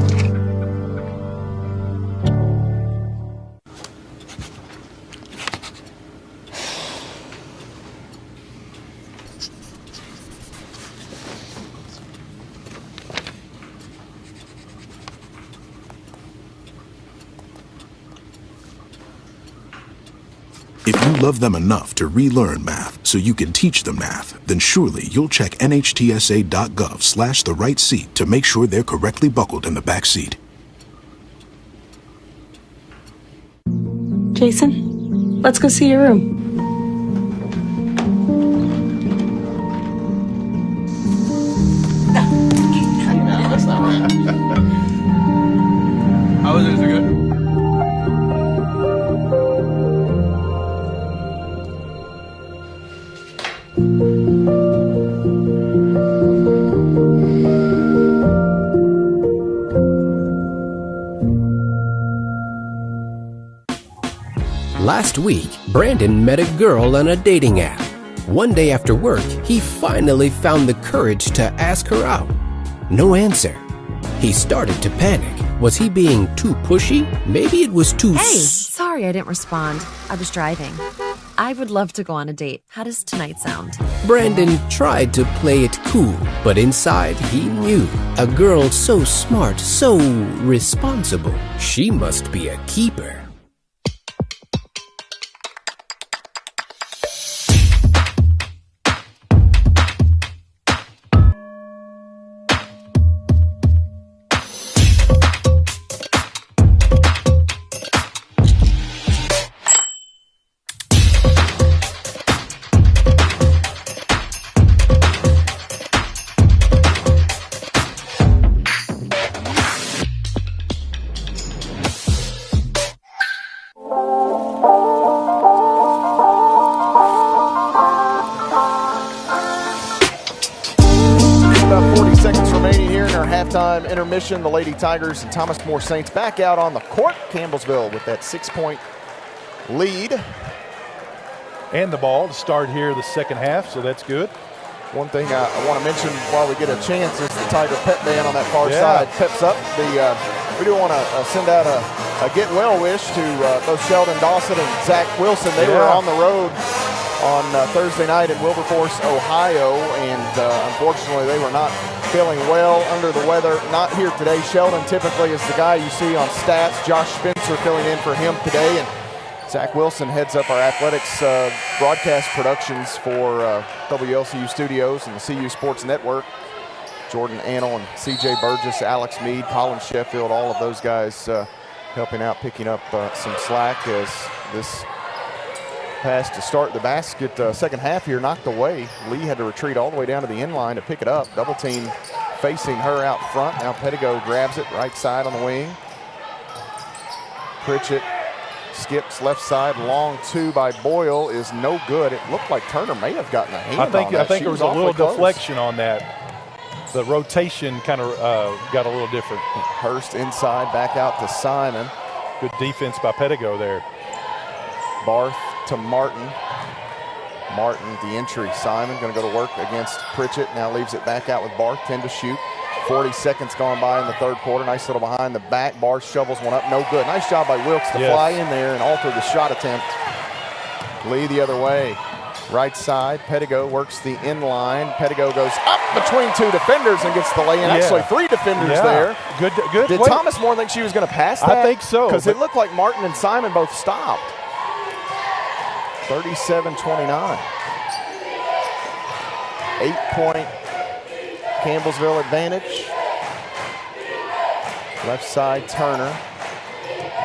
C: If you love them enough to relearn math so you can teach them math, then surely you'll check nhtsa.gov/the-right-seat to make sure they're correctly buckled in the back seat.
D: Jason, let's go see your room.
H: No, that's not right. How was it? Is it good?
W: Last week, Brandon met a girl on a dating app. One day after work, he finally found the courage to ask her out. No answer. He started to panic. Was he being too pushy? Maybe it was too...
X: Hey, sorry I didn't respond. I was driving. I would love to go on a date. How does tonight sound?
W: Brandon tried to play it cool, but inside he knew. A girl so smart, so responsible. She must be a keeper.
A: about 40 seconds remaining here in our halftime intermission. The Lady Tigers and Thomas More Saints back out on the court. Campbellsville with that 6-point lead.
B: And the ball to start here the second half, so that's good.
A: One thing I want to mention while we get a chance is the Tiger Pep Band on that far side peps up. We do want to send out a get well wish to both Sheldon Dawson and Zach Wilson. They were on the road on Thursday night in Wilberforce, Ohio, and unfortunately they were not feeling well, under the weather. Not here today. Sheldon typically is the guy you see on stats. Josh Spencer filling in for him today, and Zach Wilson heads up our athletics broadcast productions for WLCU Studios and the CU Sports Network. Jordan Annell and CJ Burgess, Alex Mead, Colin Sheffield, all of those guys helping out, picking up some slack as this pass to start the basket second half here knocked away. Lee had to retreat all the way down to the end line to pick it up. Double team facing her out front. Now Pettigo grabs it right side on the wing. Pritchett skips left side, long two by Boyle is no good. It looked like Turner may have gotten a hand on that.
B: I think there was a little
A: close.
B: deflection on that. The rotation kind of got a little different.
A: Hurst inside, back out to Simon.
B: Good defense by Pettigo there.
A: Barth to Martin. Martin, the entry. Simon going to go to work against Pritchett. Now leaves it back out with Barth, 10 to shoot. 40 seconds gone by in the third quarter. Nice little behind the back. Barth shovels one up. No good. Nice job by Wilkes to fly in there and alter the shot attempt. Lee the other way. Right side. Pettigo works the inline. Pettigo goes up between two defenders and gets the lay-in. Actually, three defenders there.
B: Good.
A: Did Thomas More think she was going to pass that?
B: I think so.
A: Because it looked like Martin and Simon both stopped. 37-29. 8-point Campbellsville advantage. Left side, Turner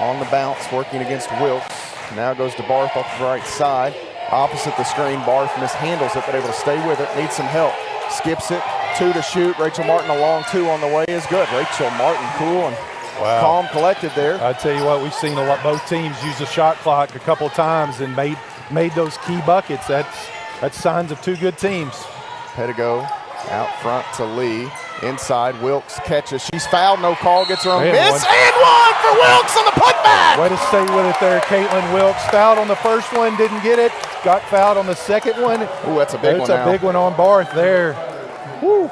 A: on the bounce, working against Wilkes. Now goes to Barth off the right side. Opposite the screen, Barth mishandles it, but able to stay with it. Needs some help. Skips it, two to shoot. Rachel Martin a long two on the way is good. Rachel Martin cool and calm, collected there.
B: I tell you what, we've seen both teams use the shot clock a couple of times and made those key buckets. That's signs of two good teams.
A: Pettigo out front to Lee. Inside, Wilkes catches. She's fouled, no call, gets her own miss, and one for Wilkes on the putback.
B: Way to stay with it there, Caitlin Wilkes. Fouled on the first one, didn't get it. Got fouled on the second one.
A: Ooh, that's a big one now.
B: That's a big one on Barth there.
A: Woo.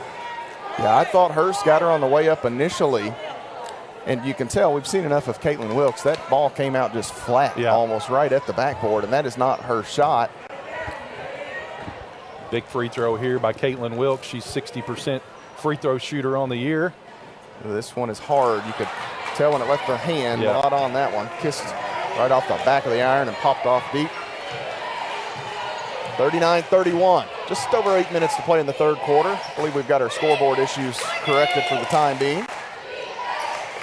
A: Yeah, I thought Hurst got her on the way up initially, and you can tell we've seen enough of Caitlin Wilkes. That ball came out just flat, almost right at the backboard, and that is not her shot.
B: Big free throw here by Caitlin Wilkes. She's 60% free throw shooter on the year.
A: This one is hard. You could tell when it left her hand. A lot on that one. Kissed right off the back of the iron and popped off deep. 39-31. Just over 8 minutes to play in the third quarter. I believe we've got our scoreboard issues corrected for the time being.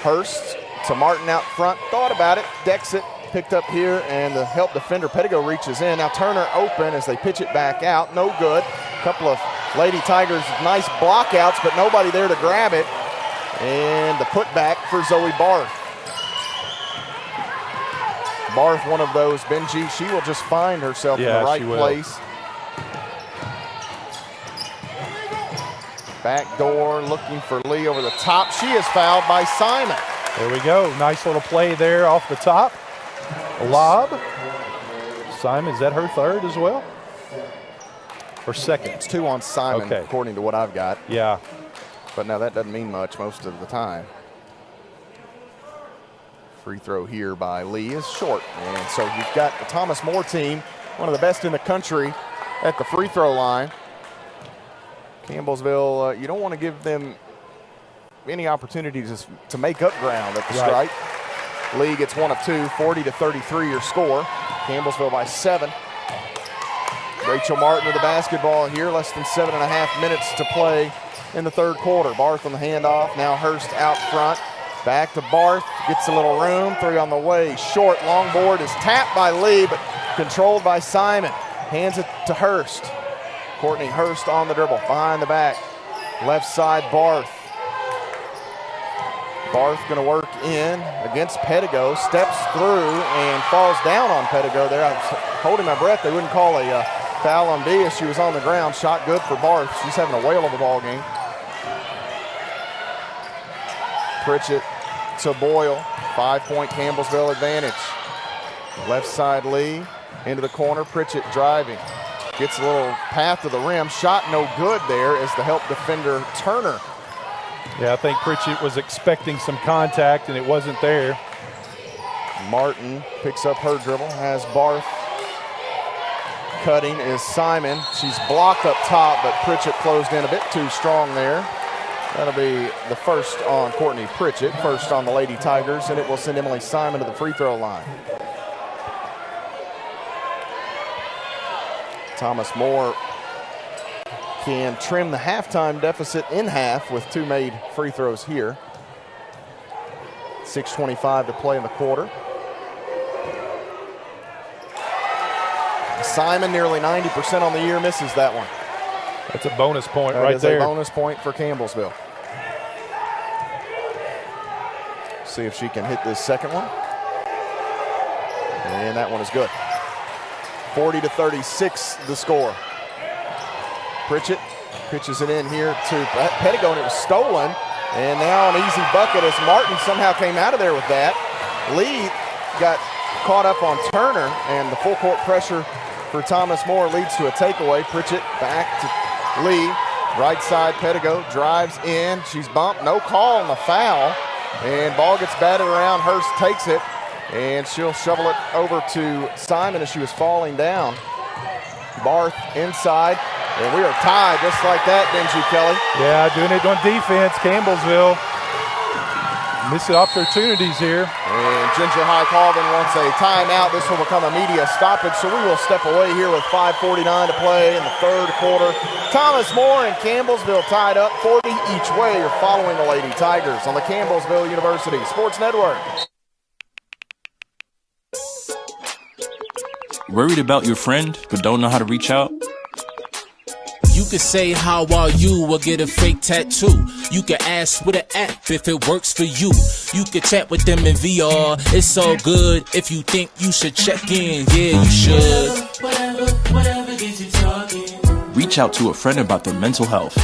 A: Hurst to Martin out front. Thought about it. Decks it. Picked up here, and the help defender Pettigo reaches in. Now Turner open as they pitch it back out. No good. A couple of Lady Tigers nice blockouts, but nobody there to grab it. And the putback for Zoe Barth. Barth, one of those, Benji, she will just find herself in the right place. Back door looking for Lee over the top. She is fouled by Simon.
B: There we go. Nice little play there off the top. A lob. Simon, is that her third as well? Or second?
A: It's two on Simon, according to what I've got.
B: Yeah.
A: But now that doesn't mean much most of the time. Free throw here by Lee is short. And so you've got the Thomas More team, one of the best in the country at the free throw line. Campbellsville, you don't want to give them any opportunities to make up ground at the stripe. Lee gets one of two, 40-33 your score. Campbellsville by 7. Rachel Martin with the basketball here, less than 7.5 minutes to play in the third quarter. Barth on the handoff, now Hurst out front. Back to Barth, gets a little room, three on the way. Short, long board is tapped by Lee, but controlled by Simon. Hands it to Hurst. Courtney Hurst on the dribble, behind the back. Left side, Barth. Barth going to work in against Pettigo, steps through and falls down on Pettigo there. I was holding my breath. They wouldn't call a foul on D as she was on the ground. Shot good for Barth. She's having a whale of a ball game. Pritchett to Boyle. 5-point Campbellsville advantage. Left side Lee into the corner. Pritchett driving. Gets a little path to the rim. Shot no good there as the help defender Turner.
B: Yeah, I think Pritchett was expecting some contact and it wasn't there.
A: Martin picks up her dribble. Has Barth. Cutting is Simon. She's blocked up top, but Pritchett closed in a bit too strong there. That'll be the first on Courtney Pritchett, first on the Lady Tigers, and it will send Emily Simon to the free throw line. Thomas More can trim the halftime deficit in half with 2 made free throws here. 6:25 to play in the quarter. Simon nearly 90% on the year, misses that one.
B: That's a bonus point
A: right
B: right there.
A: A bonus point for Campbellsville. See if she can hit this second one. And that one is good. 40-36 the score. Pritchett pitches it in here to Pettigo, and it was stolen. And now an easy bucket as Martin somehow came out of there with that. Lee got caught up on Turner, and the full court pressure for Thomas More leads to a takeaway. Pritchett back to Lee. Right side, Pettigo drives in. She's bumped. No call on the foul. And ball gets batted around. Hurst takes it. And she'll shovel it over to Simon as she was falling down. Barth inside. And we are tied just like that, Benji Kelly.
B: Yeah, doing it on defense. Campbellsville missing opportunities here.
A: And Ginger High Colvin wants a timeout. This will become a media stoppage, so we will step away here with 5:49 to play in the third quarter. Thomas More and Campbellsville tied up 40 each way. You're following the Lady Tigers on the Campbellsville University Sports Network.
R: Worried about your friend but don't know how to reach out?
S: You could say how are you or get a fake tattoo. You could ask with an app if it works for you. You could chat with them in VR. It's so good. If you think you should check in, yeah, you should.
Q: Whatever gets you talking.
R: Reach out to a friend about their mental health.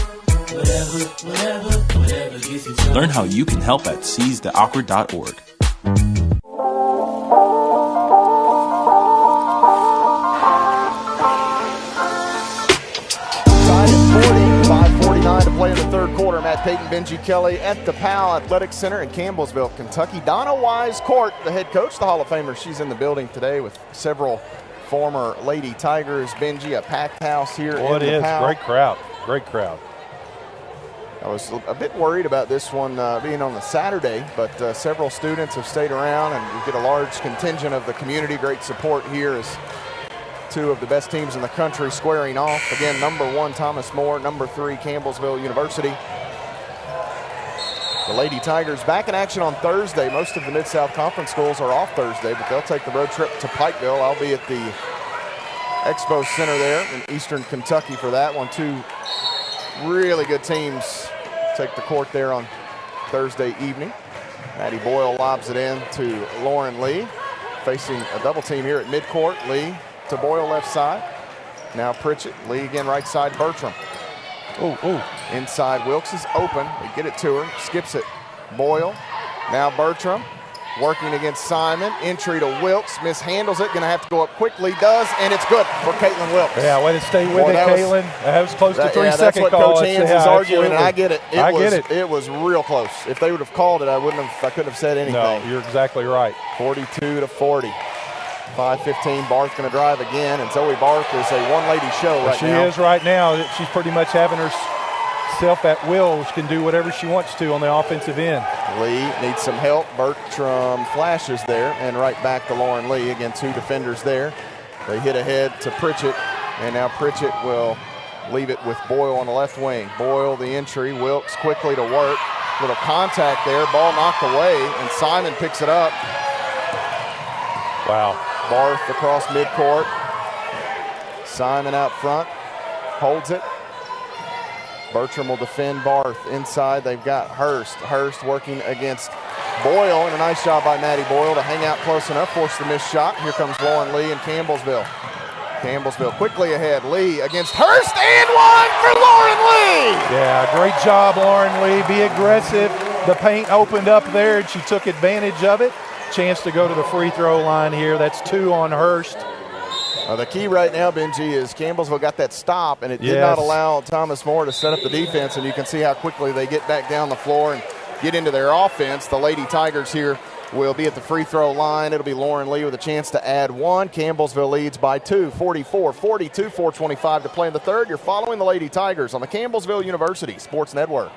Q: Whatever gets you talking.
R: Learn how you can help at seizetheawkward.org.
A: 5:49 to play in the third quarter. Matt Payton, Benji Kelly at the Powell Athletic Center in Campbellsville, Kentucky. Donna Wise Court, the head coach, the Hall of Famer. She's in the building today with several former Lady Tigers. Benji, a packed house here in the Powell.
B: Great crowd. Great crowd.
A: I was a bit worried about this one being on the Saturday, but several students have stayed around, and we get a large contingent of the community. Great support here as two of the best teams in the country squaring off. Again, number 1, Thomas More, number 3, Campbellsville University. The Lady Tigers back in action on Thursday. Most of the Mid-South Conference schools are off Thursday, but they'll take the road trip to Pikeville. I'll be at the Expo Center there in Eastern Kentucky for that one. 2 really good teams take the court there on Thursday evening. Maddie Boyle lobs it in to Lauren Lee, facing a double team here at midcourt. Lee to Boyle left side. Now Pritchett. Lee again right side. Bertram. Inside Wilkes is open. They get it to her. Skips it. Boyle. Now Bertram. Working against Simon. Entry to Wilkes. Mishandles it. Gonna have to go up quickly. Does, and it's good for Caitlin Wilkes.
B: Yeah, way to stay with it, Caitlin. That was close to 3 second
A: that's what
B: call.
A: Coach Hands is arguing, and I get it.
B: I get it.
A: It was real close. If they would have called it, I couldn't have said anything.
B: No, you're exactly right.
A: 42-40. 5:15. Barth going to drive again, and Zoe Barth is a one-lady show right now.
B: She is right now. She's pretty much having herself at will. She can do whatever she wants to on the offensive end.
A: Lee needs some help. Bertram flashes there, and right back to Lauren Lee. Again, 2 defenders there. They hit ahead to Pritchett, and now Pritchett will leave it with Boyle on the left wing. Boyle the entry. Wilkes quickly to work. Little contact there. Ball knocked away, and Simon picks it up.
B: Wow.
A: Barth across midcourt. Simon out front. Holds it. Bertram will defend Barth. Inside, they've got Hurst. Hurst working against Boyle, and a nice job by Maddie Boyle to hang out close enough, force the missed shot. Here comes Lauren Lee and Campbellsville. Campbellsville quickly ahead. Lee against Hurst, and one for Lauren Lee.
B: Yeah, great job, Lauren Lee. Be aggressive. The paint opened up there, and she took advantage of it. Chance to go to the free throw line here. That's 2 on Hurst.
A: The key right now, Benji, is Campbellsville got that stop, and it did not allow Thomas More to set up the defense, and you can see how quickly they get back down the floor and get into their offense. The Lady Tigers here will be at the free throw line. It'll be Lauren Lee with a chance to add 1. Campbellsville leads by 2, 44-42, 4:25 to play in the third. You're following the Lady Tigers on the Campbellsville University Sports Network.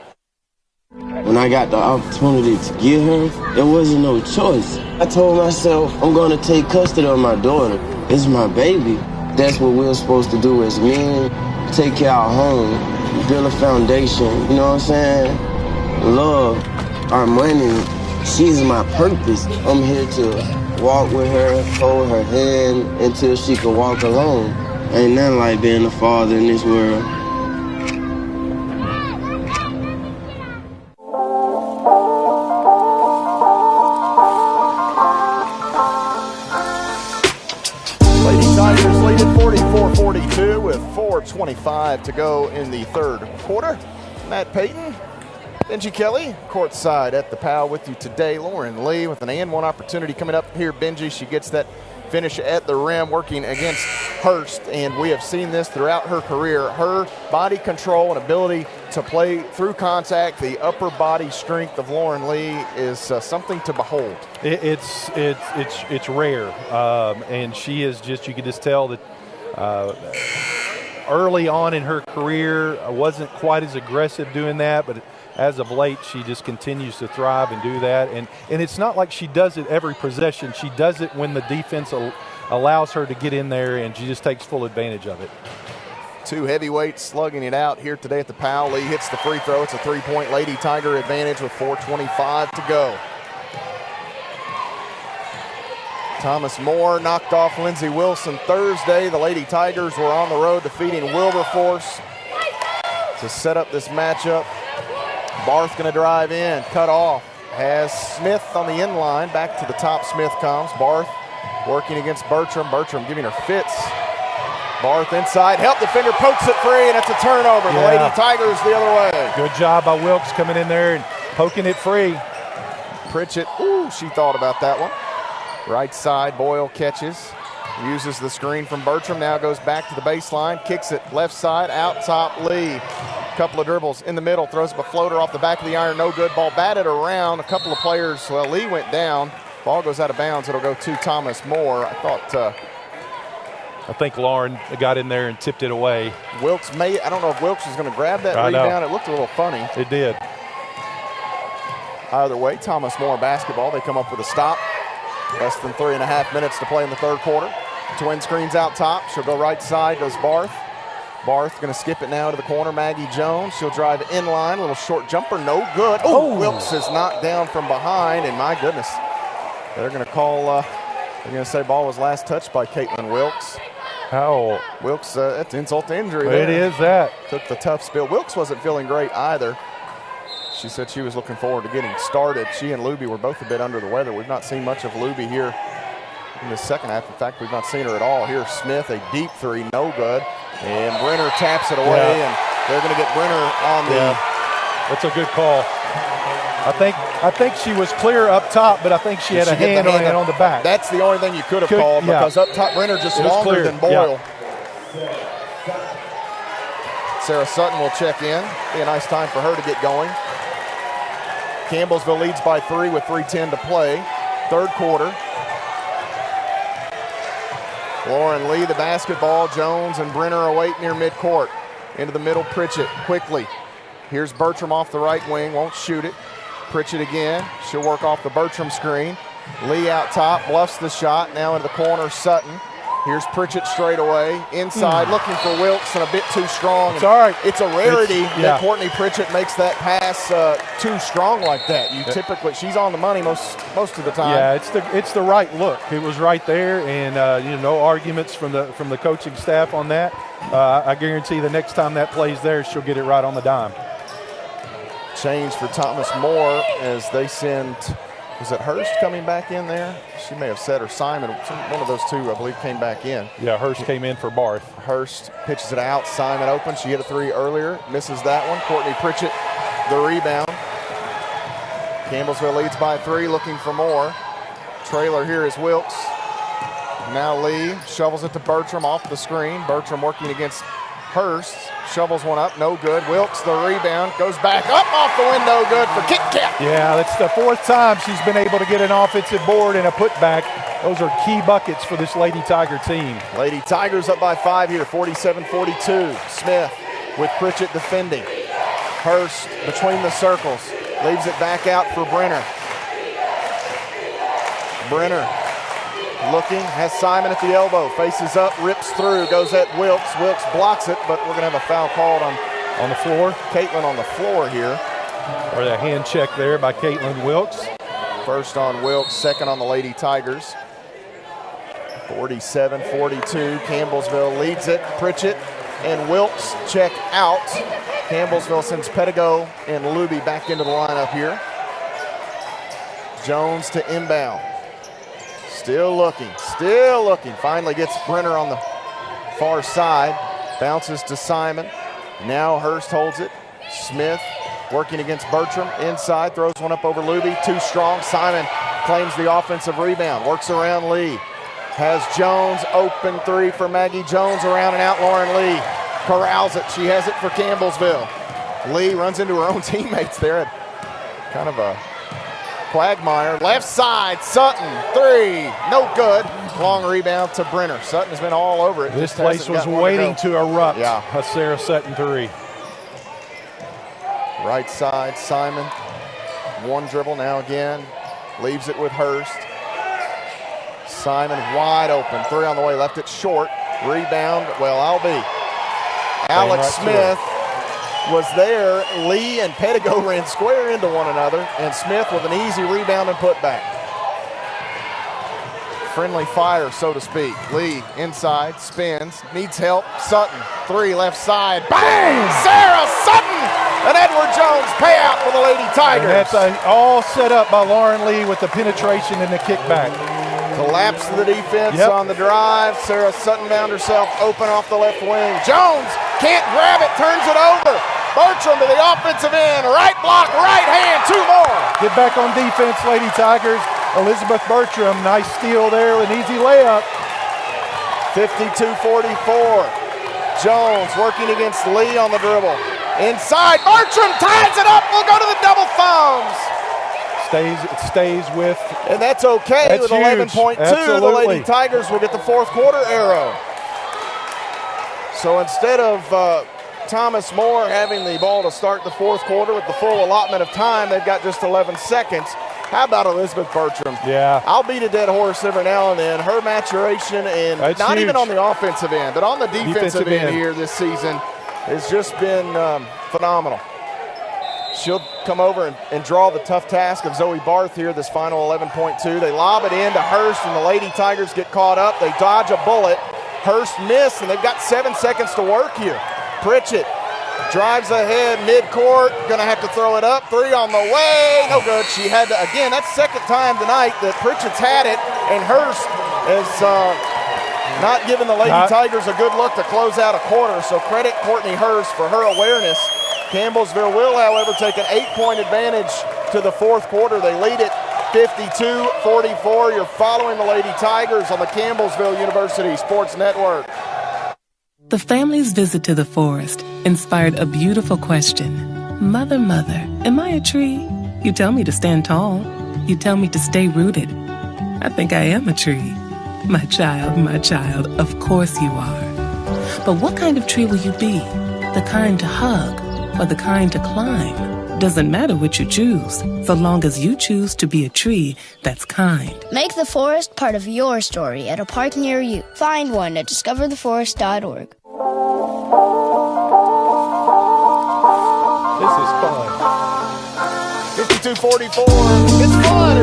I: When I got the opportunity to get her, there wasn't no choice. I told myself, I'm going to take custody of my daughter. It's my baby. That's what we're supposed to do as men. Take care of our home, build a foundation, you know what I'm saying? Love, our money, she's my purpose. I'm here to walk with her, hold her hand until she can walk alone. Ain't nothing like being a father in this world.
A: Tigers lead at 44-42 with 4:25 to go in the third quarter. Matt Payton, Benji Kelly, courtside at the POW with you today. Lauren Lee with an and one opportunity coming up here. Benji, she gets that finish at the rim working against Hurst, and we have seen this throughout her career. Her body control and ability to play through contact, the upper body strength of Lauren Lee is something to behold.
B: It's rare, and she is just, you can just tell that early on in her career wasn't quite as aggressive doing that, but as of late she just continues to thrive and do that, and it's not like she does it every possession. She does it when the defense allows her to get in there, and she just takes full advantage of it.
A: 2 heavyweights slugging it out here today at the POW. Lee hits the free throw. It's a 3-point Lady Tiger advantage with 4:25 to go. Thomas More knocked off Lindsey Wilson Thursday. The Lady Tigers were on the road defeating Wilberforce to set up this matchup. Barth going to drive in, cut off. Has Smith on the end line. Back to the top, Smith comes. Barth working against Bertram. Bertram giving her fits. Barth inside, help defender, pokes it free, and it's a turnover. The Lady Tigers the other way.
B: Good job by Wilkes coming in there and poking it free.
A: Pritchett, she thought about that one. Right side, Boyle catches, uses the screen from Bertram, now goes back to the baseline, kicks it left side, out top, Lee. Couple of dribbles in the middle, throws up a floater off the back of the iron, no good. Ball batted around, a couple of players, Lee went down. Ball goes out of bounds, it'll go to Thomas More.
B: I think Lauren got in there and tipped it away.
A: Wilkes I don't know if Wilkes was going to grab that rebound. It looked a little funny.
B: It did.
A: Either way, Thomas More basketball. They come up with a stop. Less than 3.5 minutes to play in the third quarter. Twin screens out top. She'll go right side, does Barth. Barth going to skip it now to the corner. Maggie Jones. She'll drive in line. A little short jumper, no good. Wilkes is knocked down from behind, and my goodness. They're going to call, they're going to say ball was last touched by Caitlin Wilkes.
B: How?
A: Wilkes, that's insult to injury.
B: It is that.
A: Took the tough spill. Wilkes wasn't feeling great either. She said she was looking forward to getting started. She and Luby were both a bit under the weather. We've not seen much of Luby here in the second half. In fact, we've not seen her at all. Here's Smith, a deep three, no good. And Brenner taps it away, and they're going to get Brenner on the.
B: That's a good call. I think she was clear up top, but I think she had a hand on the back.
A: That's the only thing you could have called, because up top Brenner just longer than Boyle. Sarah Sutton will check in. Be a nice time for her to get going. Campbellsville leads by 3 with 3:10 to play. Third quarter. Lauren Lee, the basketball. Jones and Brenner await near midcourt. Into the middle, Pritchett quickly. Here's Bertram off the right wing, won't shoot it. Pritchett again. She'll work off the Bertram screen. Lee out top, bluffs the shot. Now into the corner, Sutton. Here's Pritchett straight away. Inside, looking for Wilkes, and a bit too strong.
B: It's all right.
A: It's a rarity that Courtney Pritchett makes that pass too strong like that. You typically, she's on the money most of the time.
B: Yeah, it's the right look. It was right there, and no arguments from the coaching staff on that. I guarantee the next time that play's there, she'll get it right on the dime.
A: Change for Thomas More as they send Was it Hurst coming back in there? She may have said, or Simon. One of those two, I believe, came back in.
B: Yeah, Hurst came in for Barth.
A: Hurst pitches it out. Simon open. She hit a 3 earlier. Misses that one. Courtney Pritchett, the rebound. Campbellsville leads by 3, looking for more. Trailer here is Wilkes. Now Lee shovels it to Bertram off the screen. Bertram working against Hurst. Shovels one up, no good. Wilkes, the rebound, goes back up off the window, good for Kit Kat.
B: Yeah, that's the 4th time she's been able to get an offensive board and a putback. Those are key buckets for this Lady Tiger team.
A: Lady Tigers up by 5 here, 47-42. Smith with Pritchett defending. Hurst between the circles, leaves it back out for Brenner. Brenner looking, has Simon at the elbow, faces up, rips through, goes at Wilkes. Wilkes blocks it, but we're going to have a foul called on
B: the floor.
A: Caitlin on the floor here.
B: Or the hand check there by Caitlin Wilkes.
A: First on Wilkes, second on the Lady Tigers. 47-42, Campbellsville leads it. Pritchett and Wilkes check out. Campbellsville sends Pedigo and Luby back into the lineup here. Jones to inbound. Still looking. Finally gets Brenner on the far side. Bounces to Simon. Now Hurst holds it. Smith working against Bertram. Inside, throws one up over Luby. Too strong. Simon claims the offensive rebound. Works around Lee. Has Jones, open 3 for Maggie Jones. Around and out, Lauren Lee corrals it. She has it for Campbellsville. Lee runs into her own teammates there. Kind of a Quagmire, left side, Sutton, 3, no good. Long rebound to Brenner. Sutton has been all over it.
B: This place was waiting to erupt.
A: Yeah.
B: A Sarah Sutton 3.
A: Right side, Simon. One dribble now again. Leaves it with Hurst. Simon wide open. 3 on the way, left it short. Rebound, well, I'll be. Alex Smith was there. Lee and Pedigo ran square into one another, and Smith with an easy rebound and putback. Friendly fire, so to speak. Lee inside, spins, needs help. Sutton, 3 left side. Bang! Sarah Sutton! An Edward Jones payout for the Lady Tigers.
B: And that's all set up by Lauren Lee with the penetration and the kickback.
A: Collapse of the defense on the drive. Sarah Sutton found herself open off the left wing. Jones can't grab it, turns it over. Bertram to the offensive end. Right block, right hand, 2 more.
B: Get back on defense, Lady Tigers. Elizabeth Bertram, nice steal there with an easy layup.
A: 52-44. Jones working against Lee on the dribble. Inside, Bertram ties it up. We'll go to the double thumbs.
B: It stays with.
A: And that's okay with 11.2. The Lady Tigers will get the 4th quarter arrow. So instead of Thomas Moore having the ball to start the 4th quarter with the full allotment of time, they've got just 11 seconds. How about Elizabeth Bertram?
B: Yeah.
A: I'll beat a dead horse every now and then. Her maturation, and
B: that's
A: not
B: huge.
A: Even on the offensive end, but on the defensive end here this season has just been phenomenal. She'll come over and draw the tough task of Zoe Barth here, this final 11.2. They lob it in to Hurst, and the Lady Tigers get caught up. They dodge a bullet. Hurst missed, and they've got 7 seconds to work here. Pritchett drives ahead midcourt, gonna have to throw it up. 3 on the way, no good. She had to, again, that's second time tonight that Pritchett's had it, and Hurst is not giving the Lady Tigers a good look to close out a quarter, so credit Courtney Hurst for her awareness. Campbellsville will, however, take an 8-point advantage to the 4th quarter. They lead it 52-44. You're following the Lady Tigers on the Campbellsville University Sports Network.
F: The family's visit to the forest inspired a beautiful question. Mother, mother, am I a tree? You tell me to stand tall. You tell me to stay rooted. I think I am a tree. My child, of course you are. But what kind of tree will you be? The kind to hug or the kind to climb? Doesn't matter which you choose, so long as you choose to be a tree that's kind.
G: Make the forest part of your story at a park near you. Find one at discovertheforest.org.
B: This is fun.
A: 52-44. It's fun.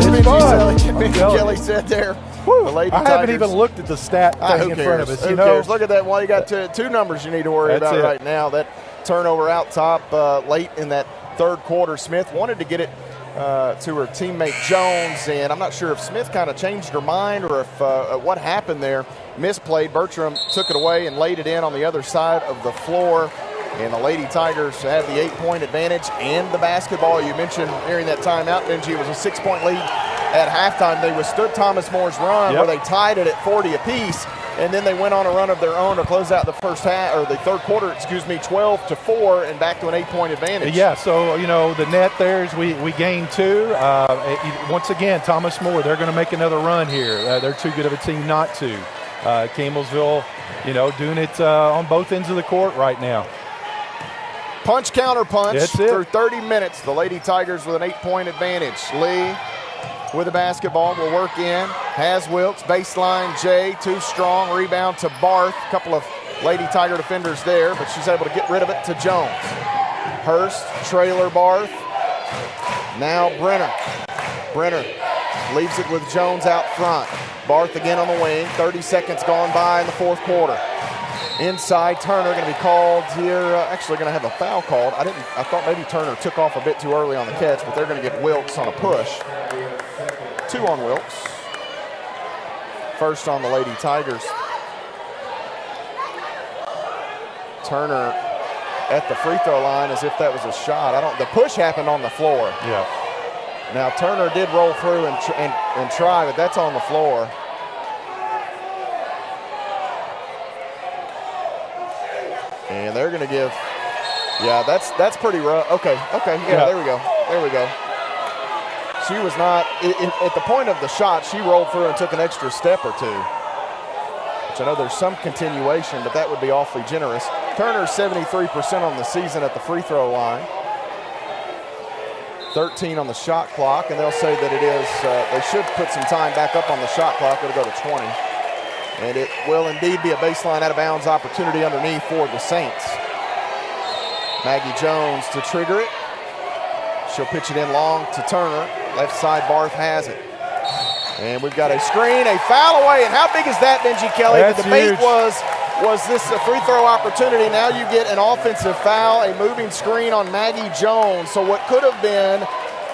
A: As Kelly said there. The Lady
B: I haven't
A: Tigers.
B: even looked at the stat thing in front of us.
A: Who cares? Look at that. Well, you got 2 numbers you need to worry about right now. That turnover out top late in that 3rd quarter. Smith wanted to get it to her teammate Jones, and I'm not sure if Smith kind of changed her mind or if what happened there. Misplayed. Bertram took it away and laid it in on the other side of the floor, and the Lady Tigers have the 8-point advantage and the basketball. You mentioned during that timeout, Benji, it was a 6-point lead at halftime. They withstood Thomas More's run where they tied it at 40 apiece, and then they went on a run of their own to close out the first half, or the third quarter, 12-4, and back to an 8-point advantage.
B: Yeah, so, the net there is we gained 2. Once again, Thomas More, they're going to make another run here. They're too good of a team not to. Campbellsville, doing it on both ends of the court right now.
A: Punch, counter punch through 30 minutes. The Lady Tigers with an 8-point advantage. Lee with the basketball will work in. Has Wilkes, baseline Jay, too strong. Rebound to Barth. A couple of Lady Tiger defenders there, but she's able to get rid of it to Jones. Hurst, trailer Barth. Now Brenner. Brenner leaves it with Jones out front. Barth again on the wing. 30 seconds gone by in the fourth quarter. Inside, Turner going to be called here. Actually going to have a foul called. I thought maybe Turner took off a bit too early on the catch, but they're going to get Wilkes on a push. 2 on Wilkes. First on the Lady Tigers. Turner at the free throw line as if that was a shot. The push happened on the floor.
B: Yeah.
A: Now Turner did roll through and try, but that's on the floor. And they're going to give, that's pretty rough. Okay, there we go. She was not, at the point of the shot, she rolled through and took an extra step or two. Which I know there's some continuation, but that would be awfully generous. Turner's 73% on the season at the free throw line. 13 on the shot clock, and they'll say that it is, they should put some time back up on the shot clock. It'll go to 20. And it will indeed be a baseline out-of-bounds opportunity underneath for the Saints. Maggie Jones to trigger it. She'll pitch it in long to Turner. Left side, Barth has it. And we've got a screen, a foul away. And how big is that, Benji Kelly?
B: That's
A: the debate
B: huge.
A: was this a free throw opportunity? Now you get an offensive foul, a moving screen on Maggie Jones. So what could have been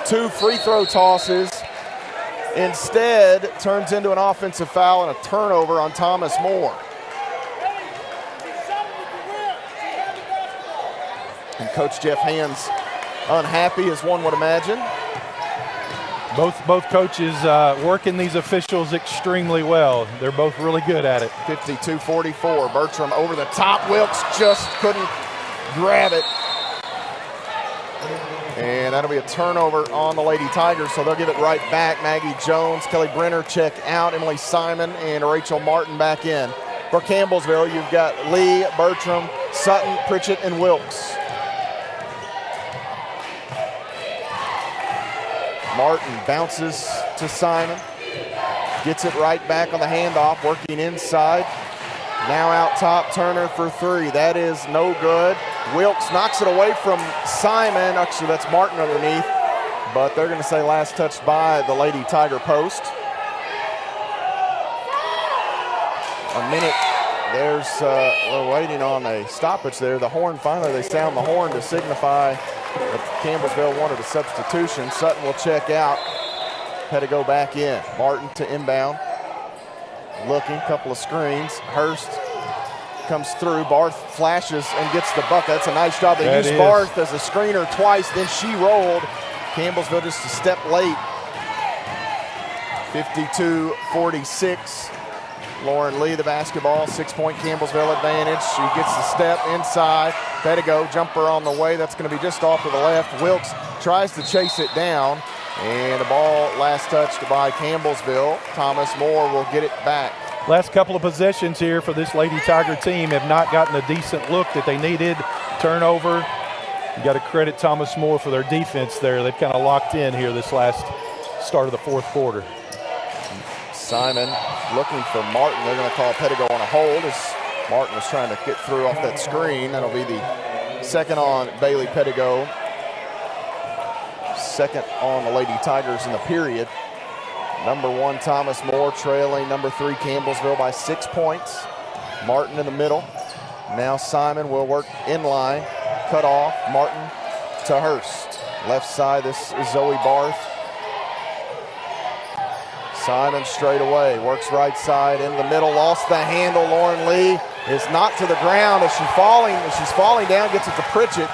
A: 2 free throw tosses instead turns into an offensive foul and a turnover on Thomas More. And Coach Jeff Hands unhappy, as one would imagine.
B: Both coaches working these officials extremely well. They're both really good at it.
A: 52-44. Bertram over the top. Wilkes just couldn't grab it. And that'll be a turnover on the Lady Tigers, so they'll give it right back. Maggie Jones, Kelly Brenner check out, Emily Simon, and Rachel Martin back in. For Campbellsville, you've got Lee, Bertram, Sutton, Pritchett, and Wilkes. Martin bounces to Simon. Gets it right back on the handoff, working inside. Now out top, Turner for 3. That is no good. Wilkes knocks it away from Simon. Actually, that's Martin underneath. But they're going to say last touched by the Lady Tiger post. A minute. There's, we're waiting on a stoppage there. The horn, finally they sound the horn to signify that Campbellsville wanted a substitution. Sutton will check out. Had to go back in. Martin to inbound. Looking, couple of screens. Hurst comes through. Barth flashes and gets the bucket. That's a nice job. They used Barth as a screener twice. Then she rolled. Campbellsville just a step late. 52-46. Lauren Lee, the basketball. 6-point Campbellsville advantage. She gets the step inside. Pedigo, jumper on the way. That's going to be just off to the left. Wilkes tries to chase it down. And the ball last touched by Campbellsville. Thomas More will get it back.
B: Last couple of possessions here for this Lady Tiger team have not gotten a decent look that they needed. Turnover. You got to credit Thomas More for their defense there. They've kind of locked in here this last start of the fourth quarter.
A: Simon looking for Martin. They're going to call Pedigo on a hold as Martin was trying to get through off that screen. That'll be the second on Bailey Pedigo. Second on the Lady Tigers in the period. Number 1, Thomas More trailing number 3, Campbellsville by 6 points. Martin in the middle. Now Simon will work in line. Cut off. Martin to Hurst. Left side, this is Zoe Barth. Simon straight away, works right side in the middle, lost the handle. Lauren Lee is knocked to the ground as she's falling down, gets it to Pritchett.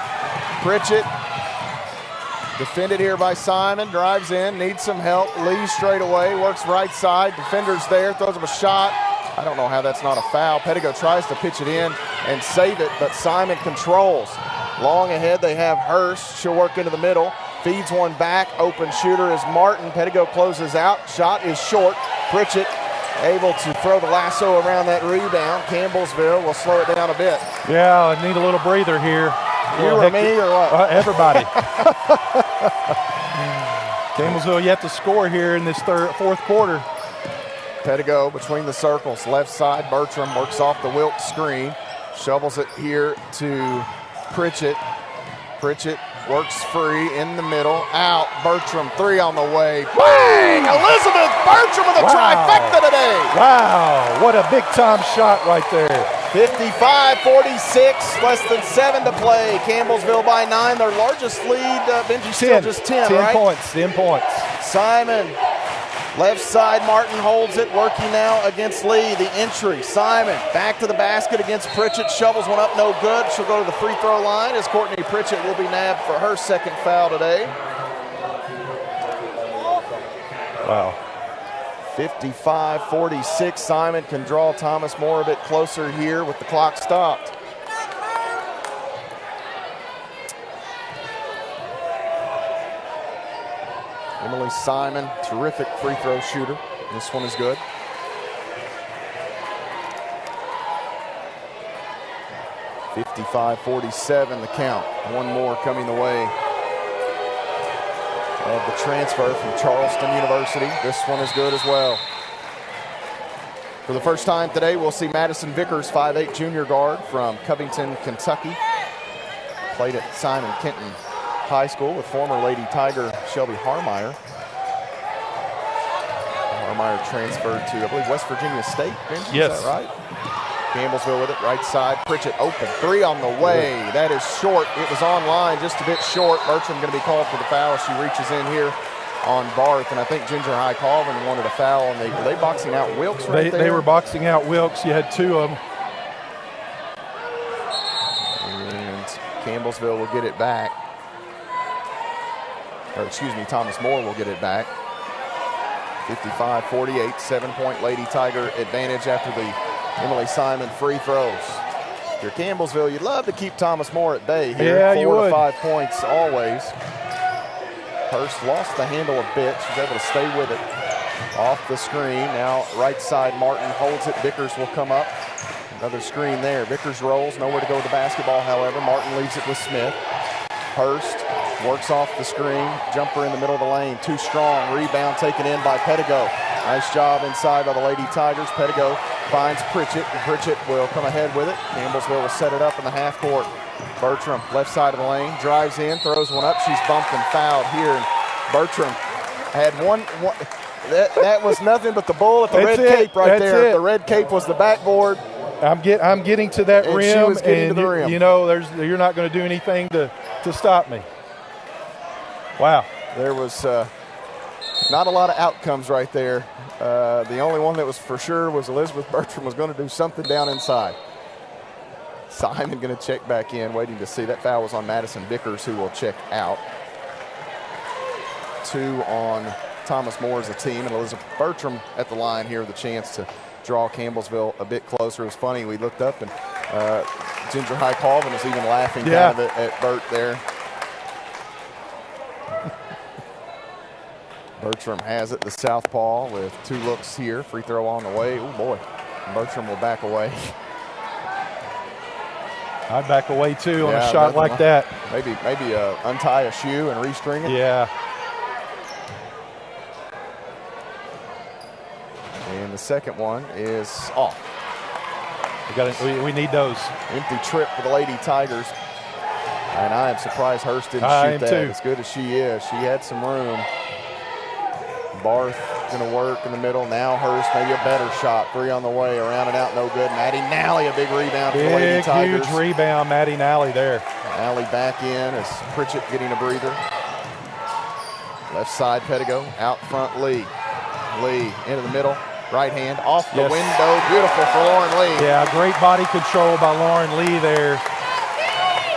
A: Pritchett defended here by Simon, drives in, needs some help. Lee straight away, works right side, defender's there, throws him a shot. I don't know how that's not a foul. Pettigo tries to pitch it in and save it, but Simon controls. Long ahead, they have Hurst. She'll work into the middle. Feeds one back. Open shooter is Martin. Pettigo closes out. Shot is short. Pritchett able to throw the lasso around that rebound. Campbellsville will slow it down a bit.
B: Yeah, I need a little breather here.
A: You or me or what?
B: Everybody. Campbellsville yet to score here in this fourth quarter.
A: Pettigo between the circles. Left side, Bertram works off the Wilkes screen. Shovels it here to Pritchett. Pritchett works free in the middle. Out. Bertram, three on the way. Bang! Elizabeth Bertram with a trifecta today.
B: Wow, what a big-time shot right there.
A: 55-46, less than 7 to play. Campbellsville by 9. Their largest lead, Benji, still just 10, right?
B: 10 points.
A: Simon, left side, Martin holds it, working now against Lee. The entry, Simon back to the basket against Pritchett, shovels one up, no good. She'll go to the free throw line as Courtney Pritchett will be nabbed for her second foul today.
B: Wow.
A: 55-46, Simon can draw Thomas More a bit closer here with the clock stopped. Emily Simon, terrific free throw shooter. This one is good. $55-47 the count. One more coming the way of the transfer from Charleston University. This one is good as well. For the first time today, we'll see Madison Vickers, 5'8" junior guard from Covington, Kentucky. Played at Simon Kenton High School with former Lady Tiger Shelby Harmeyer. Harmeyer transferred to, I believe, West Virginia State. Benji,
B: yes.
A: Is that right? Campbellsville with it, right side. Pritchett open, three on the way. That is short. It was online, just a bit short. Bertram going to be called for the foul. She reaches in here on Barth, and I think Ginger High Colvin wanted a foul. And were they boxing out Wilkes right there?
B: They were boxing out Wilkes. You had two of them.
A: And Campbellsville will get it back. Or excuse me, Thomas More will get it back. 55-48, 7-point Lady Tiger advantage after the Emily Simon free throws. If you're Campbellsville, you'd love to keep Thomas More at bay here.
B: Yeah,
A: 4 to 5 points always. Hurst lost the handle a bit. She's able to stay with it. Off the screen. Now right side, Martin holds it. Vickers will come up. Another screen there. Vickers rolls. Nowhere to go with the basketball, however. Martin leaves it with Smith. Hurst works off the screen. Jumper in the middle of the lane. Too strong. Rebound taken in by Pettigo. Nice job inside by the Lady Tigers. Pettigo finds Pritchett, and Pritchett will come ahead with it. Campbellsville will set it up in the half court. Bertram, left side of the lane, drives in, throws one up. She's bumped and fouled here. And Bertram had one that was nothing but the bull at the red cape right there. The red cape was the backboard.
B: I'm getting to that rim,
A: she was getting to the rim.
B: You know, you're not going to do anything to stop me. Wow.
A: There was not a lot of outcomes right there. The only one that was for sure was Elizabeth Bertram was going to do something down inside. Simon going to check back in, waiting to see. That foul was on Madison Vickers, who will check out. 2 on Thomas More as a team, and Elizabeth Bertram at the line here with a chance to draw Campbellsville a bit closer. It was funny, we looked up and Ginger High Colvin was even laughing kind of at Bert there. Bertram has it, the southpaw, with 2 looks here. Free throw on the way. Oh boy, Bertram will back away.
B: I'd back away too on a shot like that.
A: Maybe untie a shoe and restring it.
B: Yeah.
A: And the second one is off.
B: We need those.
A: Empty trip for the Lady Tigers. And I am surprised Hurst didn't shoot that. Too. As good as she is, she had some room. Barth going to work in the middle. Now Hurst, maybe a better shot. 3 on the way, around and out, no good. Maddie Nally, a big rebound for the Lady Tigers.
B: Huge rebound, Maddie Nally there.
A: Nally back in as Pritchett getting a breather. Left side, Pedigo. Out front, Lee. Lee into the middle. Right hand off the window. Beautiful for Lauren Lee.
B: Yeah, great body control by Lauren Lee there.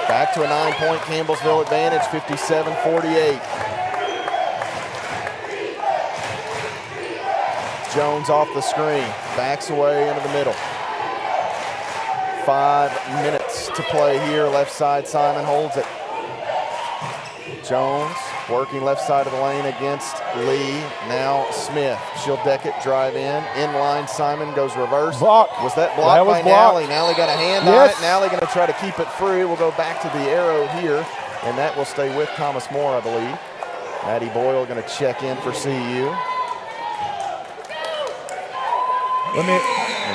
A: Back to a 9-point Campbellsville advantage, 57-48. Jones off the screen. Backs away into the middle. 5 minutes to play here. Left side, Simon holds it. Jones working left side of the lane against Lee. Now Smith. She'll deck it, drive in. Inline, Simon goes reverse.
B: Block.
A: Was that blocked by Nally? Nally got a hand on it. Nally going to try to keep it free. We'll go back to the arrow here, and that will stay with Thomas More, I believe. Maddie Boyle going to check in for CU. And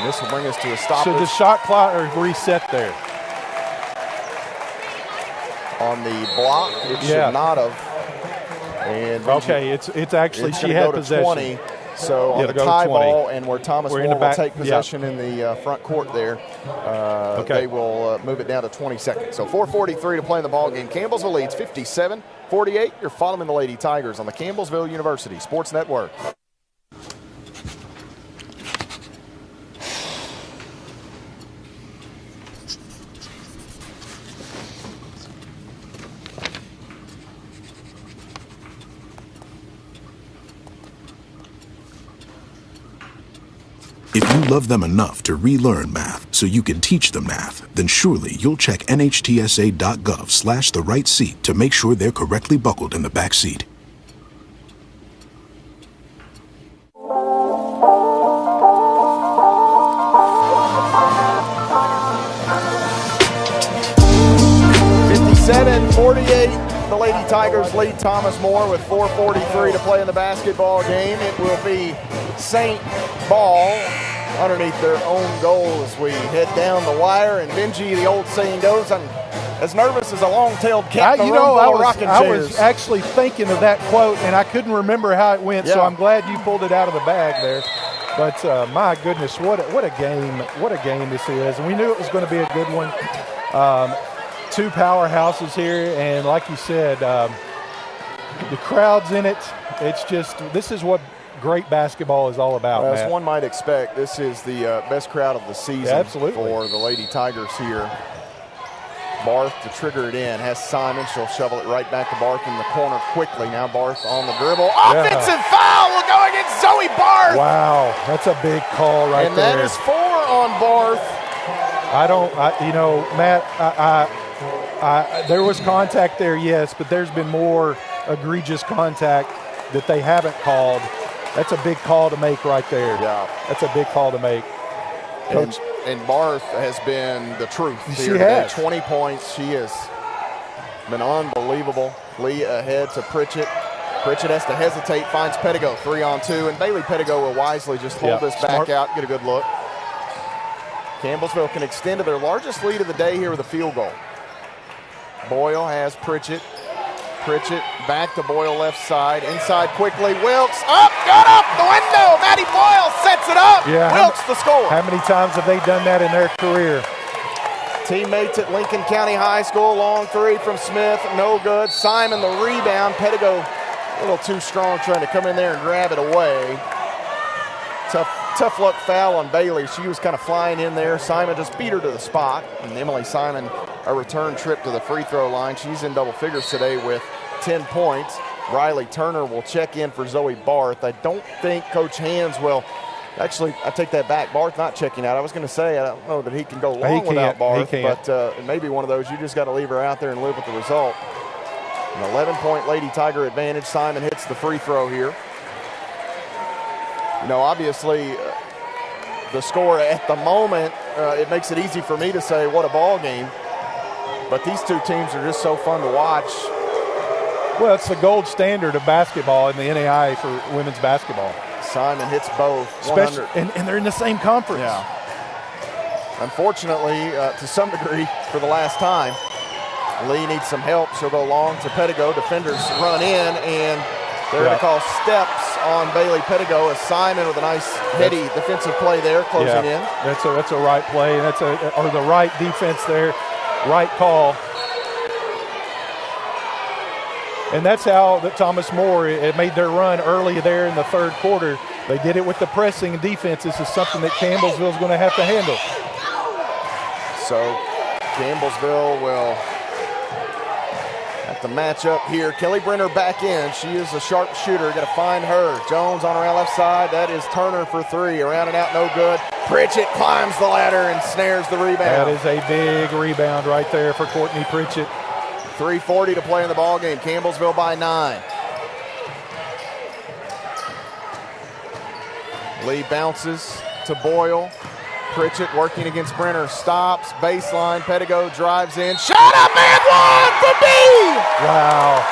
A: this will bring us to a stoppage.
B: Should the shot clock or reset there?
A: On the block, it should not have. And
B: okay, it's actually she had possession.
A: 20, so on the tie ball, and where Thomas More will take possession in the front court there, they will move it down to 20 seconds. So 4:43 to play in the ball game. Campbellsville leads 57-48. You're following the Lady Tigers on the Campbellsville University Sports Network.
C: If you love them enough to relearn math so you can teach them math, then surely you'll check nhtsa.gov/the-right-seat to make sure they're correctly buckled in the back seat.
A: The Lady Tigers lead Thomas More with 4:43 to play in the basketball game. It will be St. Ball underneath their own goal as we head down the wire. And Benji, the old saying goes, I'm as nervous as a long-tailed cat in a room full of rocking chairs.
B: I was actually thinking of that quote, and I couldn't remember how it went, so I'm glad you pulled it out of the bag there. But my goodness, what a game this is. And we knew it was going to be a good one. Two powerhouses here, and like you said, the crowd's in it. It's just, this is what great basketball is all about,
A: as one might expect, this is the best crowd of the season for the Lady Tigers here. Barth to trigger it in, has Simon. She'll shovel it right back to Barth in the corner quickly. Now Barth on the dribble. Offensive foul will go against Zoe Barth.
B: Wow, that's a big call right there.
A: And that is 4 on Barth.
B: Matt, there was contact there, yes, but there's been more egregious contact that they haven't called. That's a big call to make right there.
A: Yeah.
B: That's a big call to make. Coach.
A: And Barth has been the truth.
B: She has.
A: 20 points. She has been unbelievable. Lee ahead to Pritchett. Pritchett has to hesitate, finds Pedigo 3-on-2, and Bailey Pedigo will wisely just hold this back out, get a good look. Campbellsville can extend to their largest lead of the day here with a field goal. Boyle has Pritchett. Pritchett back to Boyle left side. Inside quickly. Wilkes up, got up the window. Maddie Boyle sets it up.
B: Yeah,
A: Wilkes the score.
B: How many times have they done that in their career?
A: Teammates at Lincoln County High School. Long three from Smith. No good. Simon the rebound. Pedigo a little too strong trying to come in there and grab it away. Tough luck foul on Bailey. She was kind of flying in there. Simon just beat her to the spot. And Emily Simon, a return trip to the free throw line. She's in double figures today with 10 points. Riley Turner will check in for Zoe Barth. I don't think Coach Hands will. Actually, I take that back. Barth not checking out. I was going to say, I don't know that he can go long without Barth, but it may be one of those. You just got to leave her out there and live with the result. An 11-point Lady Tiger advantage. Simon hits the free throw here. You know, obviously, the score at the moment, it makes it easy for me to say what a ball game. But these two teams are just so fun to watch.
B: Well, it's the gold standard of basketball in the NAIA for women's basketball.
A: Simon hits both.
B: And they're in the same conference.
A: Yeah. Unfortunately, to some degree, for the last time, Lee needs some help. She'll go long to Pedigo. Defenders run in, and they're going to call steps on Bailey Pedigo as Simon with a nice heady defensive play there, closing in.
B: That's a right play, and or the right defense there, right call. And that's how Thomas More it made their run early there in the third quarter. They did it with the pressing and defense. This is something that Campbellsville's going to have to handle.
A: So Campbellsville will have to match up here. Kelly Brenner back in. She is a sharp shooter. Got to find her. Jones on her left side. That is Turner for three. Around and out, no good. Pritchett climbs the ladder and snares the rebound.
B: That is a big rebound right there for Courtney Pritchett.
A: 3:40 to play in the ball game. Campbellsville by 9. Lee bounces to Boyle. Pritchett working against Brenner. Stops. Baseline. Pettigo drives in. Shot up and one for B!
B: Wow.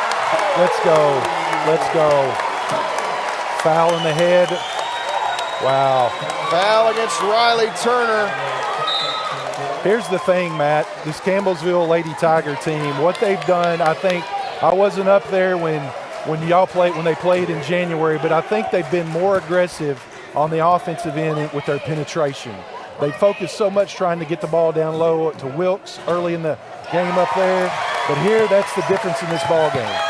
B: Let's go. Let's go. Foul in the head. Wow.
A: Foul against Riley Turner.
B: Here's the thing, Matt. This Campbellsville Lady Tiger team, what they've done, I think I wasn't up there when they played in January, but I think they've been more aggressive on the offensive end with their penetration. They focused so much trying to get the ball down low to Wilkes early in the game up there. But here, that's the difference in this ball game.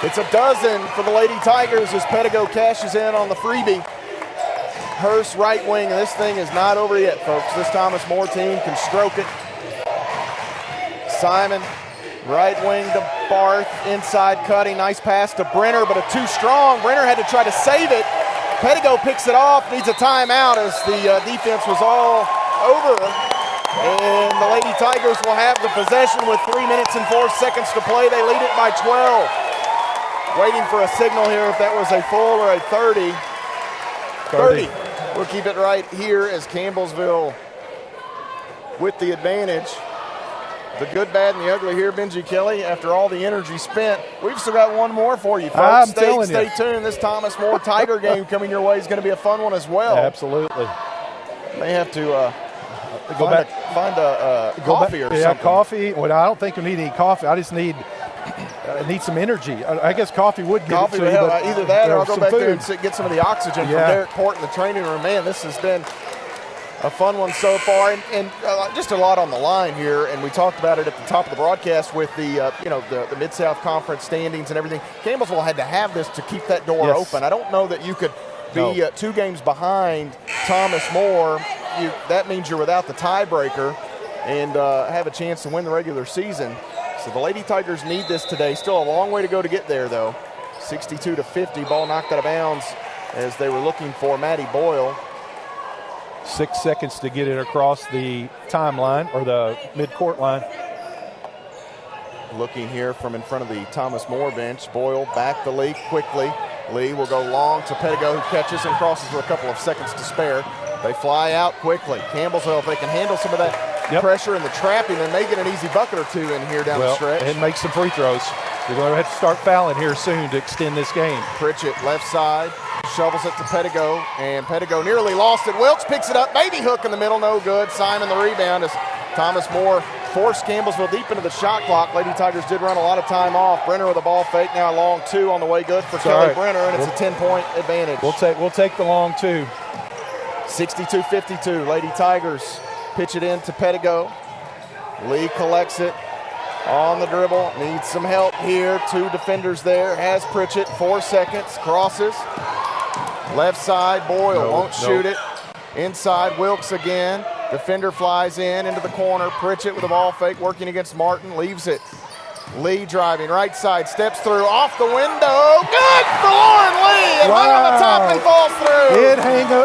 A: It's a dozen for the Lady Tigers as Pettigo cashes in on the freebie. Hurst right wing, and this thing is not over yet, folks. This Thomas More team can stroke it. Simon, right wing to Barth, inside cutting, nice pass to Brenner, but too strong. Brenner had to try to save it. Pettigo picks it off, needs a timeout as the defense was all over. And the Lady Tigers will have the possession with 3 minutes and 4 seconds to play. They lead it by 12. Waiting for a signal here if that was a full or a 30. 30. We'll keep it right here as Campbellsville with the advantage. The good, bad, and the ugly here, Benji Kelly, after all the energy spent. We've still got one more for you, folks. Stay tuned. This Thomas More Tiger game coming your way is going to be a fun one as well.
B: Absolutely.
A: May have to find a coffee or something.
B: Yeah, coffee. Well, I don't think we need any coffee. I just need some energy. I guess coffee would give it to you.
A: Either that or I'll go back there and get some of the oxygen from Derek Port in the training room. Man, this has been a fun one so far, and just a lot on the line here. And we talked about it at the top of the broadcast with the Mid-South Conference standings and everything. Campbellsville had to have this to keep that door open. I don't know that you could be 2 games behind Thomas More. That means you're without the tiebreaker and have a chance to win the regular season. So the Lady Tigers need this today. Still a long way to go to get there, though. 62-50, ball knocked out of bounds as they were looking for Maddie Boyle.
B: 6 seconds to get it across the timeline or the mid-court line.
A: Looking here from in front of the Thomas More bench. Boyle back to Lee quickly. Lee will go long to Pettigo, who catches and crosses with a couple of seconds to spare. They fly out quickly. Campbellsville, if they can handle some of that pressure and the trapping, then they get an easy bucket or two in here down the stretch.
B: And make some free throws. They're going to have to start fouling here soon to extend this game.
A: Pritchett, left side, shovels it to Pettigo, and Pettigo nearly lost it. Wilkes picks it up, baby hook in the middle, no good. Simon the rebound as Thomas More forced Campbellsville deep into the shot clock. Lady Tigers did run a lot of time off. Brenner with a ball fake, now a long 2 on the way, good for Kelly Brenner, and it's a 10-point advantage.
B: We'll take the long 2.
A: 62-52, Lady Tigers pitch it in to Pettigo. Lee collects it on the dribble, needs some help here. 2 defenders there, has Pritchett, 4 seconds, crosses. Left side, Boyle won't shoot it. Inside, Wilkes again. Defender flies into the corner. Pritchett with a ball fake, working against Martin, leaves it. Lee driving, right side, steps through, off the window. Good for Lauren Lee. It hung on the top and falls through.
B: It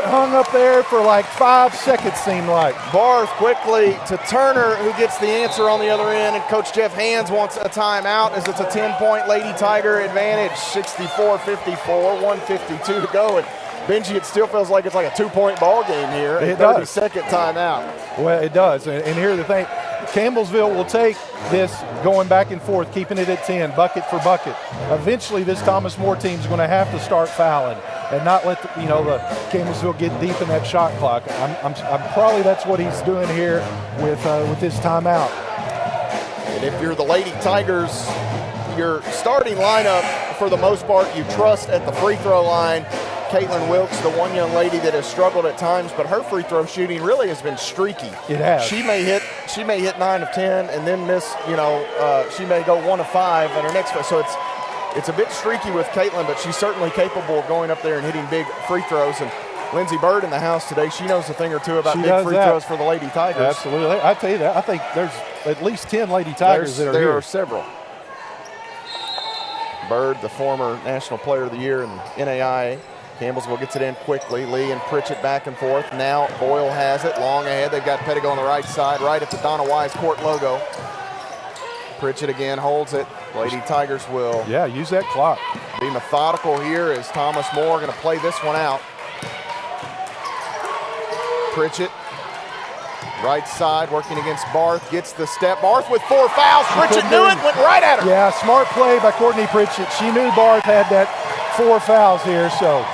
B: hung up there for like 5 seconds, seemed like.
A: Barth quickly to Turner, who gets the answer on the other end, and Coach Jeff Hands wants a timeout as it's a 10-point Lady Tiger advantage. 64-54, 152 to go. And Benji, it still feels like it's like a 2-point ball game here.
B: It
A: 30-second timeout.
B: Well, it does. And here's the thing. Campbellsville will take this going back and forth, keeping it at 10, bucket for bucket. Eventually, this Thomas More team is going to have to start fouling and not let the Campbellsville get deep in that shot clock. I'm probably that's what he's doing here with this timeout.
A: And if you're the Lady Tigers, your starting lineup, for the most part, you trust at the free throw line. Caitlin Wilkes, the one young lady that has struggled at times, but her free throw shooting really has been streaky.
B: It has.
A: She may hit 9 of 10 and then miss, she may go 1 of 5 on her next one. So It's a bit streaky with Caitlin, but she's certainly capable of going up there and hitting big free throws. And Lindsey Bird in the house today, she knows a thing or two about big free throws for the Lady Tigers.
B: Absolutely. I tell you that. I think there's at least 10 Lady Tigers that are here.
A: There are several. Bird, the former National Player of the Year in NAIA. Campbellsville gets it in quickly. Lee and Pritchett back and forth. Now Boyle has it long ahead. They've got Pettigo on the right side, right at the Donna Wise court logo. Pritchett again holds it. Lady Tigers will
B: use that clock.
A: Be methodical here as Thomas Moore going to play this one out. Pritchett, right side, working against Barth, gets the step. Barth with 4 fouls. Pritchett knew it, went right at her.
B: Yeah, smart play by Courtney Pritchett. She knew Barth had that 4 fouls here, so.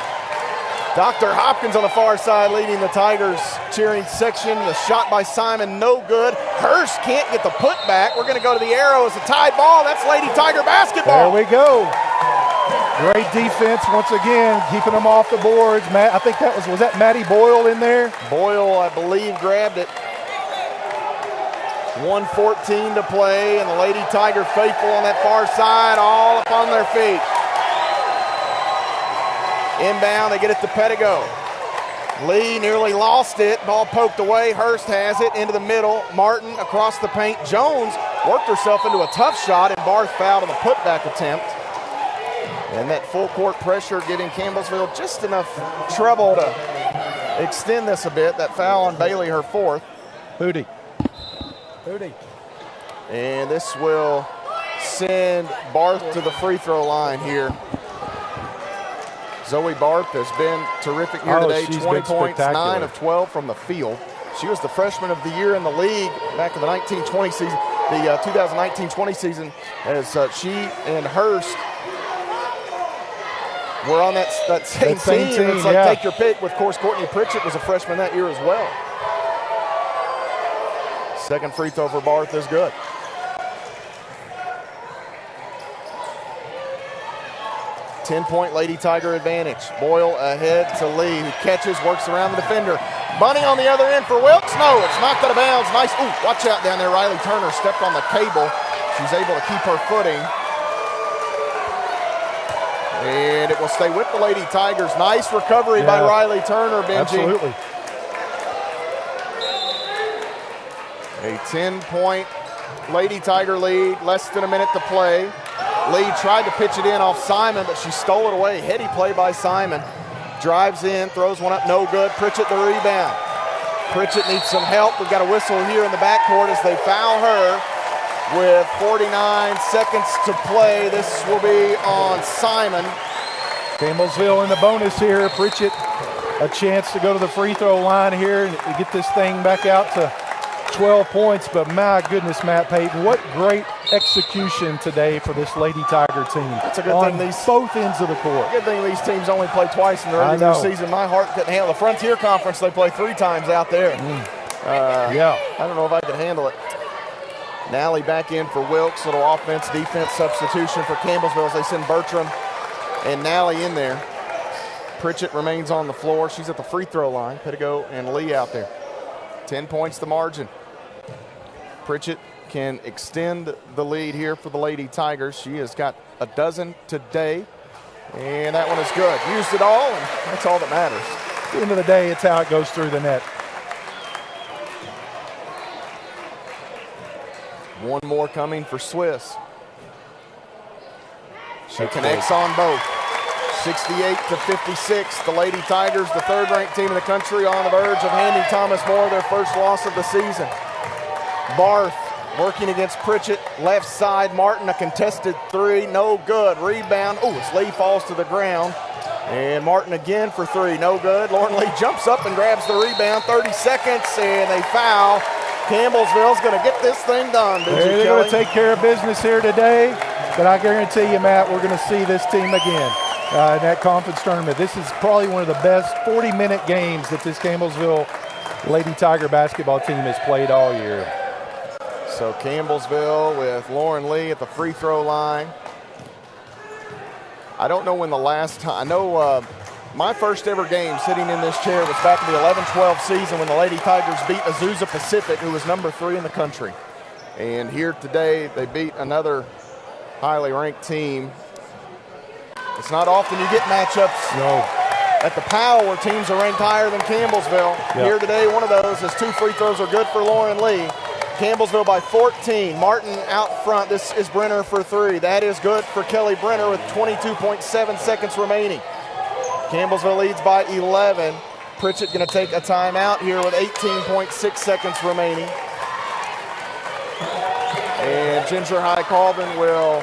A: Dr. Hopkins on the far side leading the Tigers cheering section. The shot by Simon, no good. Hurst can't get the putback. We're going to go to the arrow as a tied ball. That's Lady Tiger basketball.
B: There we go. Great defense once again, keeping them off the boards. Matt, I think that was that Maddie Boyle in there?
A: Boyle, I believe, grabbed it. 1:14 to play, and the Lady Tiger faithful on that far side, all up on their feet. Inbound, they get it to Pettigo. Lee nearly lost it. Ball poked away. Hurst has it into the middle. Martin across the paint. Jones worked herself into a tough shot, and Barth fouled on the putback attempt. And that full court pressure giving Campbellsville just enough trouble to extend this a bit. That foul on Bailey, her 4th.
B: Hootie.
A: And this will send Barth to the free throw line here. Zoe Barth has been terrific here today. 20 points, 9 of 12 from the field. She was the freshman of the year in the league back in the 19-20 season, the 2019-20 season, as she and Hurst were on that same team. It's like take your pick. Of course, Courtney Pritchett was a freshman that year as well. Second free throw for Barth is good. 10-point Lady Tiger advantage. Boyle ahead to Lee, who catches, works around the defender. Bunny on the other end for Wilkes. No, it's knocked out of bounds. Nice. Ooh, watch out down there. Riley Turner stepped on the cable. She's able to keep her footing. And it will stay with the Lady Tigers. Nice recovery by Riley Turner, Benji.
B: Absolutely.
A: A 10-point Lady Tiger lead, less than a minute to play. Lee tried to pitch it in off Simon, but she stole it away. Heady play by Simon. Drives in, throws one up, no good. Pritchett the rebound. Pritchett needs some help. We've got a whistle here in the backcourt as they foul her with 49 seconds to play. This will be on Simon.
B: Campbellsville in the bonus here. Pritchett a chance to go to the free throw line here and get this thing back out to 12 points, but my goodness, Matt Payton, what great execution today for this Lady Tiger team.
A: That's a good thing.
B: Both ends of the court.
A: Good thing these teams only play twice in the regular season. My heart couldn't handle the Frontier Conference. They play 3 times out there. I don't know if I could handle it. Nally back in for Wilkes. Little offense-defense substitution for Campbellsville as they send Bertram and Nally in there. Pritchett remains on the floor. She's at the free throw line. Pettigo and Lee out there. 10 points the margin. Pritchett can extend the lead here for the Lady Tigers. She has got a dozen today, and that one is good. Used it all, and that's all that matters.
B: At the end of the day, it's how it goes through the net.
A: One more coming for Swiss. She connects on both. 68-56. The Lady Tigers, the 3rd-ranked team in the country, on the verge of handing Thomas More their first loss of the season. Barth working against Pritchett, left side. Martin, a contested 3, no good. Rebound. Oh, as Lee falls to the ground. And Martin again for 3, no good. Lauren Lee jumps up and grabs the rebound. 30 seconds, and they foul. Campbellsville's going to get this thing done.
B: They're going to take care of business here today, but I guarantee you, Matt, we're going to see this team again. In that conference tournament. This is probably one of the best 40-minute games that this Campbellsville Lady Tiger basketball team has played all year.
A: So Campbellsville with Lauren Lee at the free throw line. I don't know when the last time, I know my first ever game sitting in this chair was back in the 11-12 season when the Lady Tigers beat Azusa Pacific, who was number 3 in the country. And here today, they beat another highly ranked team It's not often you get matchups at the Powell where teams are ranked higher than Campbellsville.
B: Yep.
A: Here today, one of those is 2 free throws are good for Lauren Lee. Campbellsville by 14. Martin out front. This is Brenner for 3. That is good for Kelly Brenner with 22.7 seconds remaining. Campbellsville leads by 11. Pritchett going to take a timeout here with 18.6 seconds remaining. And Ginger High Colvin will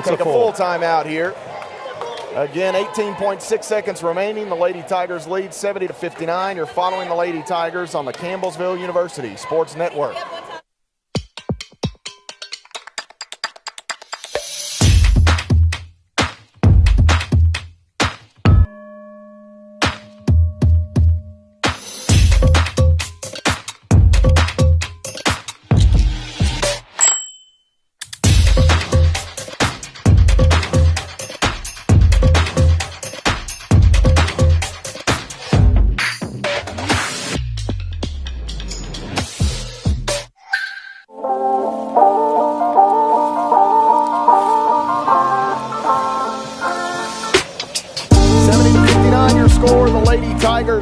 A: take a full timeout here. Again, 18.6 seconds remaining. The Lady Tigers lead 70-59. You're following the Lady Tigers on the Campbellsville University Sports Network.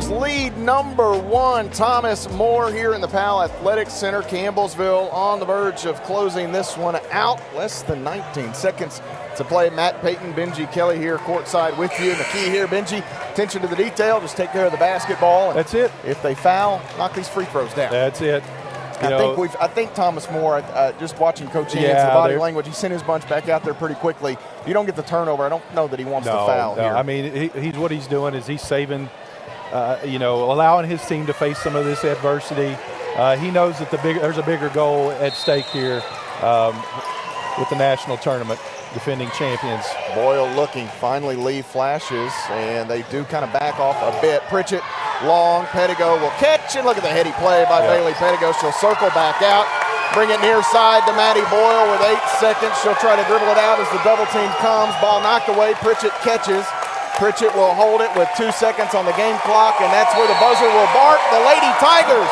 A: Lead number 1, Thomas More here in the Powell Athletic Center. Campbellsville on the verge of closing this one out. Less than 19 seconds to play. Matt Payton, Benji Kelly here courtside with you. And the key here, Benji, attention to the detail. Just take care of the basketball.
B: That's it.
A: If they foul, knock these free throws down.
B: That's it.
A: I think Thomas More, just watching Coach Haynes, the body language, he sent his bunch back out there pretty quickly. If you don't get the turnover, I don't know that he wants to foul here.
B: I mean, what he's doing is he's saving allowing his team to face some of this adversity. He knows that there's a bigger goal at stake here with the national tournament, defending champions.
A: Boyle looking, finally Lee flashes, and they do kind of back off a bit. Pritchett, long, Pettigo will catch, and look at the heady play by Bailey Pettigo. She'll circle back out, bring it near side to Maddie Boyle with 8 seconds. She'll try to dribble it out as the double team comes. Ball knocked away, Pritchett catches. Pritchett will hold it with 2 seconds on the game clock, and that's where the buzzer will bark. The Lady Tigers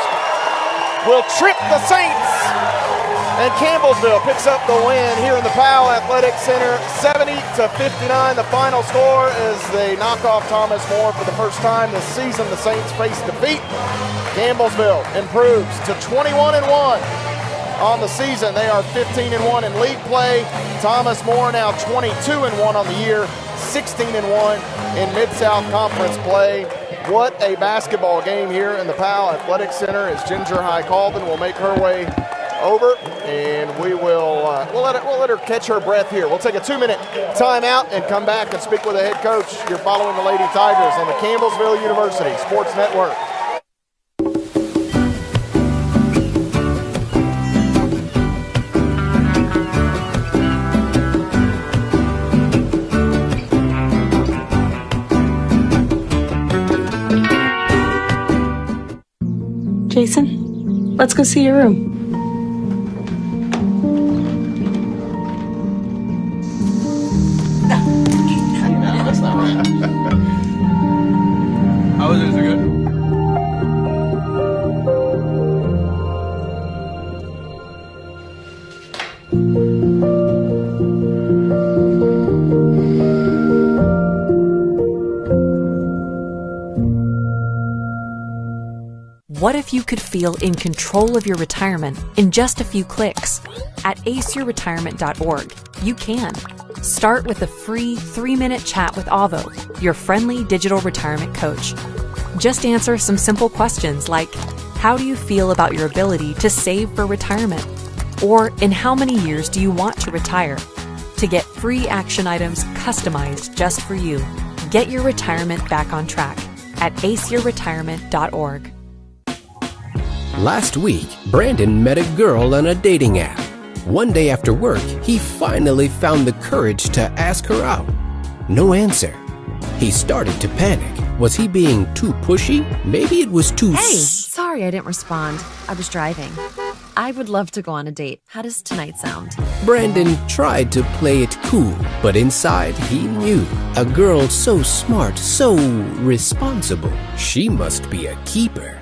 A: will trip the Saints, and Campbellsville picks up the win here in the Powell Athletic Center, 70-59. The final score as they knock off Thomas More for the first time this season. The Saints face defeat. Campbellsville improves to 21-1 on the season. They are 15-1 in league play. Thomas More now 22-1 on the year. 16-1 in Mid-South Conference play. What a basketball game here in the Powell Athletic Center as Ginger High Colvin will make her way over, and we'll let her catch her breath here. We'll take a 2-minute timeout and come back and speak with the head coach. You're following the Lady Tigers on the Campbellsville University Sports Network.
D: Jason, let's go see your room.
H: That's not right. How was it? Is it good?
T: What if you could feel in control of your retirement in just a few clicks? At aceyourretirement.org, you can. Start with a free 3-minute chat with Avo, your friendly digital retirement coach. Just answer some simple questions like, how do you feel about your ability to save for retirement? Or in how many years do you want to retire? To get free action items customized just for you, get your retirement back on track at aceyourretirement.org.
W: Last week, Brandon met a girl on a dating app. One day after work, he finally found the courage to ask her out. No answer. He started to panic. Was he being too pushy? Maybe it was too...
X: Hey, sorry I didn't respond. I was driving. I would love to go on a date. How does tonight sound?
W: Brandon tried to play it cool, but inside he knew. A girl so smart, so responsible. She must be a keeper.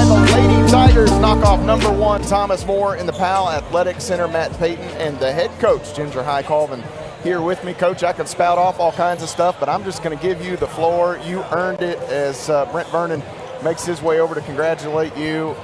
A: the Lady Tigers knock off number 1 Thomas More in the Powell Athletic Center. Matt Payton and the head coach, Ginger Highcolvin, here with me. Coach, I could spout off all kinds of stuff, but I'm just going to give you the floor. You earned it as Brent Vernon makes his way over to congratulate you.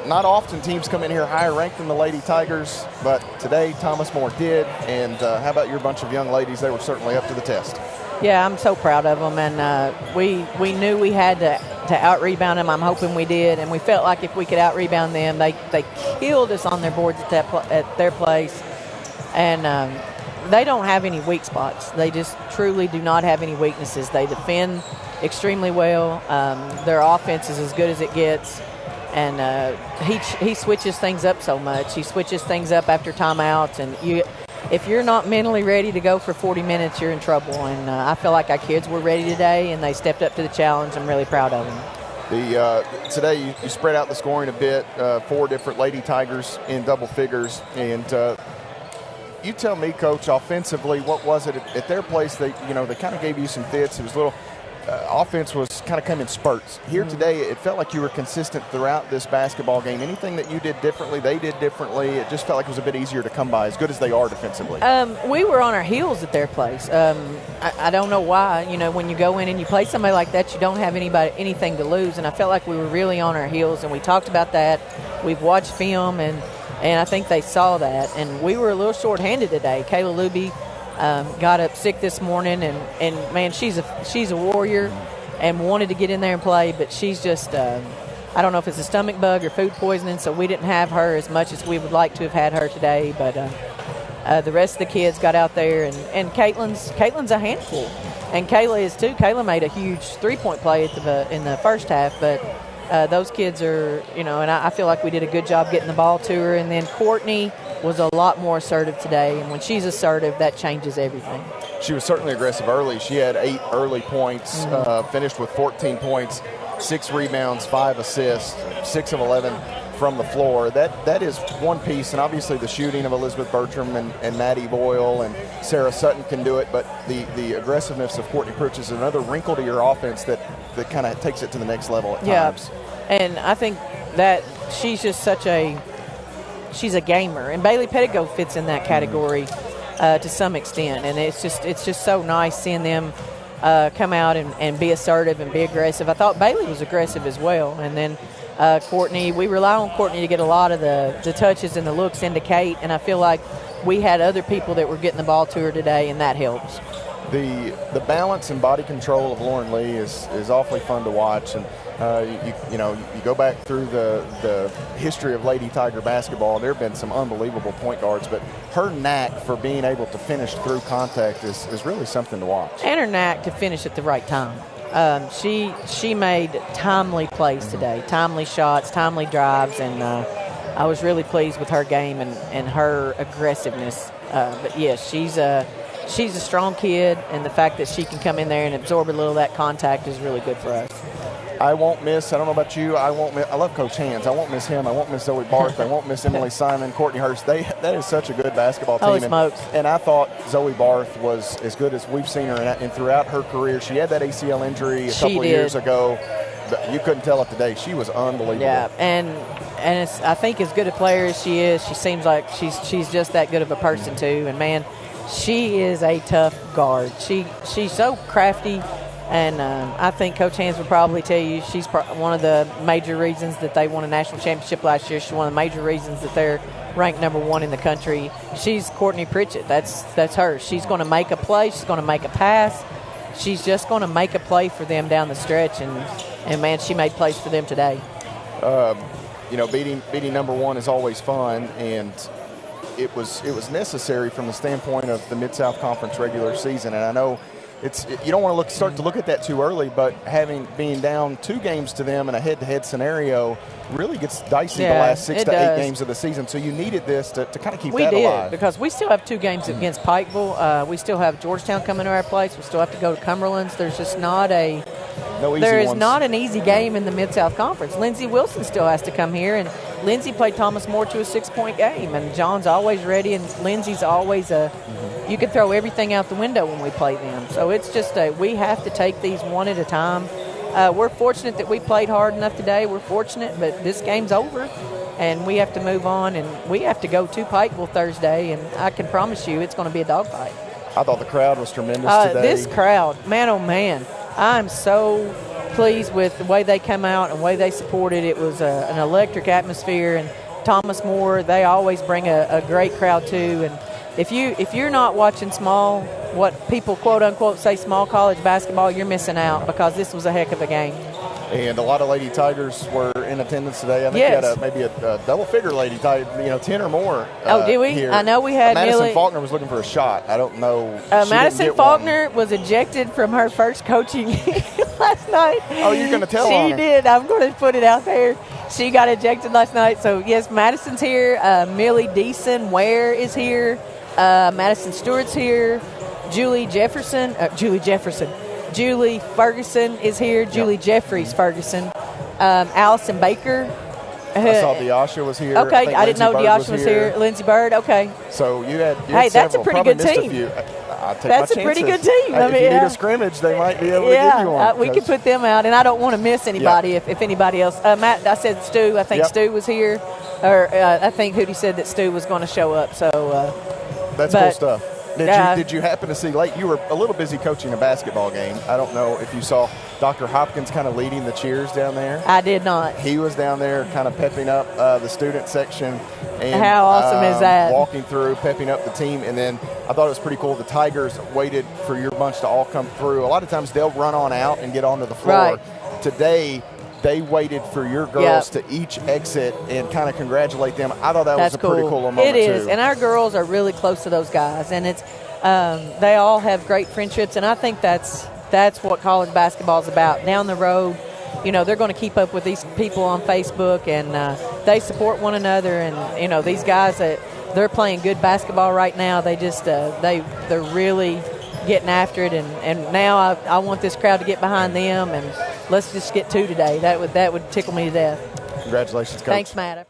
A: Not often teams come in here higher ranked than the Lady Tigers, but today Thomas More did. And how about your bunch of young ladies? They were certainly up to the test.
E: Yeah, I'm so proud of them, and we knew we had to out-rebound them. I'm hoping we did, and we felt like if we could out-rebound them, they killed us on their boards at their place. And they don't have any weak spots. They just truly do not have any weaknesses. They defend extremely well. Their offense is as good as it gets. And he switches things up so much. He switches things up after timeouts. And if you're not mentally ready to go for 40 minutes, you're in trouble. And I feel like our kids were ready today, and they stepped up to the challenge. I'm really proud of them.
A: Today you spread out the scoring a bit, 4 different Lady Tigers in double figures. And you tell me, Coach, offensively, what was it at their place? They kind of gave you some fits. It was a little offense was kind of come in spurts. Here today, it felt like you were consistent throughout this basketball game. Anything that you did differently, they did differently. It just felt like it was a bit easier to come by, as good as they are defensively.
E: We were on our heels at their place. I don't know why. When you go in and you play somebody like that, you don't have anything to lose. And I felt like we were really on our heels, and we talked about that. We've watched film, and I think they saw that. And we were a little short-handed today. Kayla Luby got up sick this morning, and man, she's a warrior and wanted to get in there and play, but she's just I don't know if it's a stomach bug or food poisoning, so we didn't have her as much as we would like to have had her today. But the rest of the kids got out there, and Caitlin's a handful, and Kayla is too. Kayla made a huge 3-point play in the first half, but those kids are, and I feel like we did a good job getting the ball to her. And then Courtney was a lot more assertive today, and when she's assertive, that changes everything.
A: She was certainly aggressive early. She had 8 early points, finished with 14 points, 6 rebounds, 5 assists, 6 of 11 from the floor. That is one piece, and obviously the shooting of Elizabeth Bertram and Maddie Boyle and Sarah Sutton can do it, but the aggressiveness of Courtney Pritchett is another wrinkle to your offense that kind of takes it to the next level at times.
E: And I think that she's just she's a gamer, and Bailey Pettigo fits in that category to some extent, and it's just so nice seeing them come out and be assertive and be aggressive. I thought Bailey was aggressive as well, and then Courtney, we rely on Courtney to get a lot of the touches and the looks into Kate, and I feel like we had other people that were getting the ball to her today, and that helps.
A: The balance and body control of Lauren Lee is awfully fun to watch, and you go back through the history of Lady Tiger basketball. There have been some unbelievable point guards, but her knack for being able to finish through contact is really something to watch.
E: And her knack to finish at the right time. She made timely plays today, timely shots, timely drives, and I was really pleased with her game and her aggressiveness. But yes, she's a strong kid, and the fact that she can come in there and absorb a little of that contact is really good for us.
A: I won't miss, I don't know about you, I love Coach Hands. I won't miss him. I won't miss Zoe Barth. I won't miss Emily Simon, Courtney Hurst. That is such a good basketball team.
E: Holy smokes.
A: And I thought Zoe Barth was as good as we've seen her and throughout her career. She had that ACL injury a couple of years ago. But you couldn't tell it today. She was unbelievable.
E: Yeah, and I think as good a player as she is, she seems like she's just that good of a person too. And man, she is a tough guard. She's so crafty. And I think Coach Hands would probably tell you she's one of the major reasons that they won a national championship last year. She's one of the major reasons that they're ranked number 1 in the country. She's Courtney Pritchett. That's her. She's going to make a play. She's going to make a pass. She's just going to make a play for them down the stretch. And man, she made plays for them today.
A: Beating number 1 is always fun, and it was necessary from the standpoint of the Mid-South Conference regular season. And I know you don't want to start to look at that too early, but being down 2 games to them in a head-to-head scenario really gets dicey the last 6 to 8 games of the season. So you needed this to kind of keep that alive.
E: We did, because we still have 2 games against Pikeville. We still have Georgetown coming to our place. We still have to go to Cumberland's. There's just not not an easy game in the Mid-South Conference. Lindsey Wilson still has to come here, and Lindsey played Thomas More to a 6-point game, and John's always ready, and Lindsey's always you could throw everything out the window when we play them. So it's just we have to take these one at a time. we're fortunate that we played hard enough today. We're fortunate, but this game's over, and we have to move on, and we have to go to Pikeville Thursday, and I can promise you it's going to be a dogfight.
A: I thought the crowd was tremendous today.
E: This crowd, man, oh, man, I'm so pleased with the way they come out and the way they supported. It was an electric atmosphere, and Thomas More, they always bring a great crowd too. And if you're not watching what people quote unquote say small college basketball, you're missing out, because this was a heck of a game.
A: And a lot of Lady Tigers were in attendance today. I think
E: yes.
A: we had maybe a double-figure Lady Tiger, 10 or more.
E: Did we?
A: Here.
E: I know we had
A: Madison
E: Millie.
A: Faulkner was looking for a shot. I don't know.
E: Madison Faulkner was ejected from her first coaching last night.
A: Oh, you're going to tell on her.
E: She did. I'm going to put it out there. She got ejected last night. So, yes, Madison's here. Millie Deason Ware is here. Madison Stewart's here. Julie Ferguson is here. Julie Jeffries Ferguson. Allison Baker.
A: I saw Diasha was here.
E: Okay, I didn't know Diasha was here. Lindsey Bird. Okay.
A: So you had
E: hey, that's a pretty good team. That's a pretty good team.
A: If you need a scrimmage, they might be able to give you one.
E: We could put them out, and I don't want to miss anybody if anybody else. Matt, I said Stu. I think Stu was here. Or I think Hootie said that Stu was going to show up. So
A: that's cool stuff. Did you happen to see late? You were a little busy coaching a basketball game. I don't know if you saw Dr. Hopkins kind of leading the cheers down there.
E: I did not.
A: He was down there kind of pepping up the student section. And,
E: how awesome is that?
A: Walking through, pepping up the team. And then I thought it was pretty cool. The Tigers waited for your bunch to all come through. A lot of times they'll run on out and get onto the floor.
E: Right.
A: Today, they waited for your girls to each exit and kind of congratulate them. I thought that was a pretty cool moment,
E: It is,
A: too.
E: and our girls are really close to those guys, and it's they all have great friendships, and I think that's what college basketball is about. Down the road, they're going to keep up with these people on Facebook, and they support one another, and these guys they're playing good basketball right now. They just they're really getting after it, and now I want this crowd to get behind them, and let's just get 2 today. That would tickle me to death.
A: Congratulations, Coach.
E: Thanks, Matt.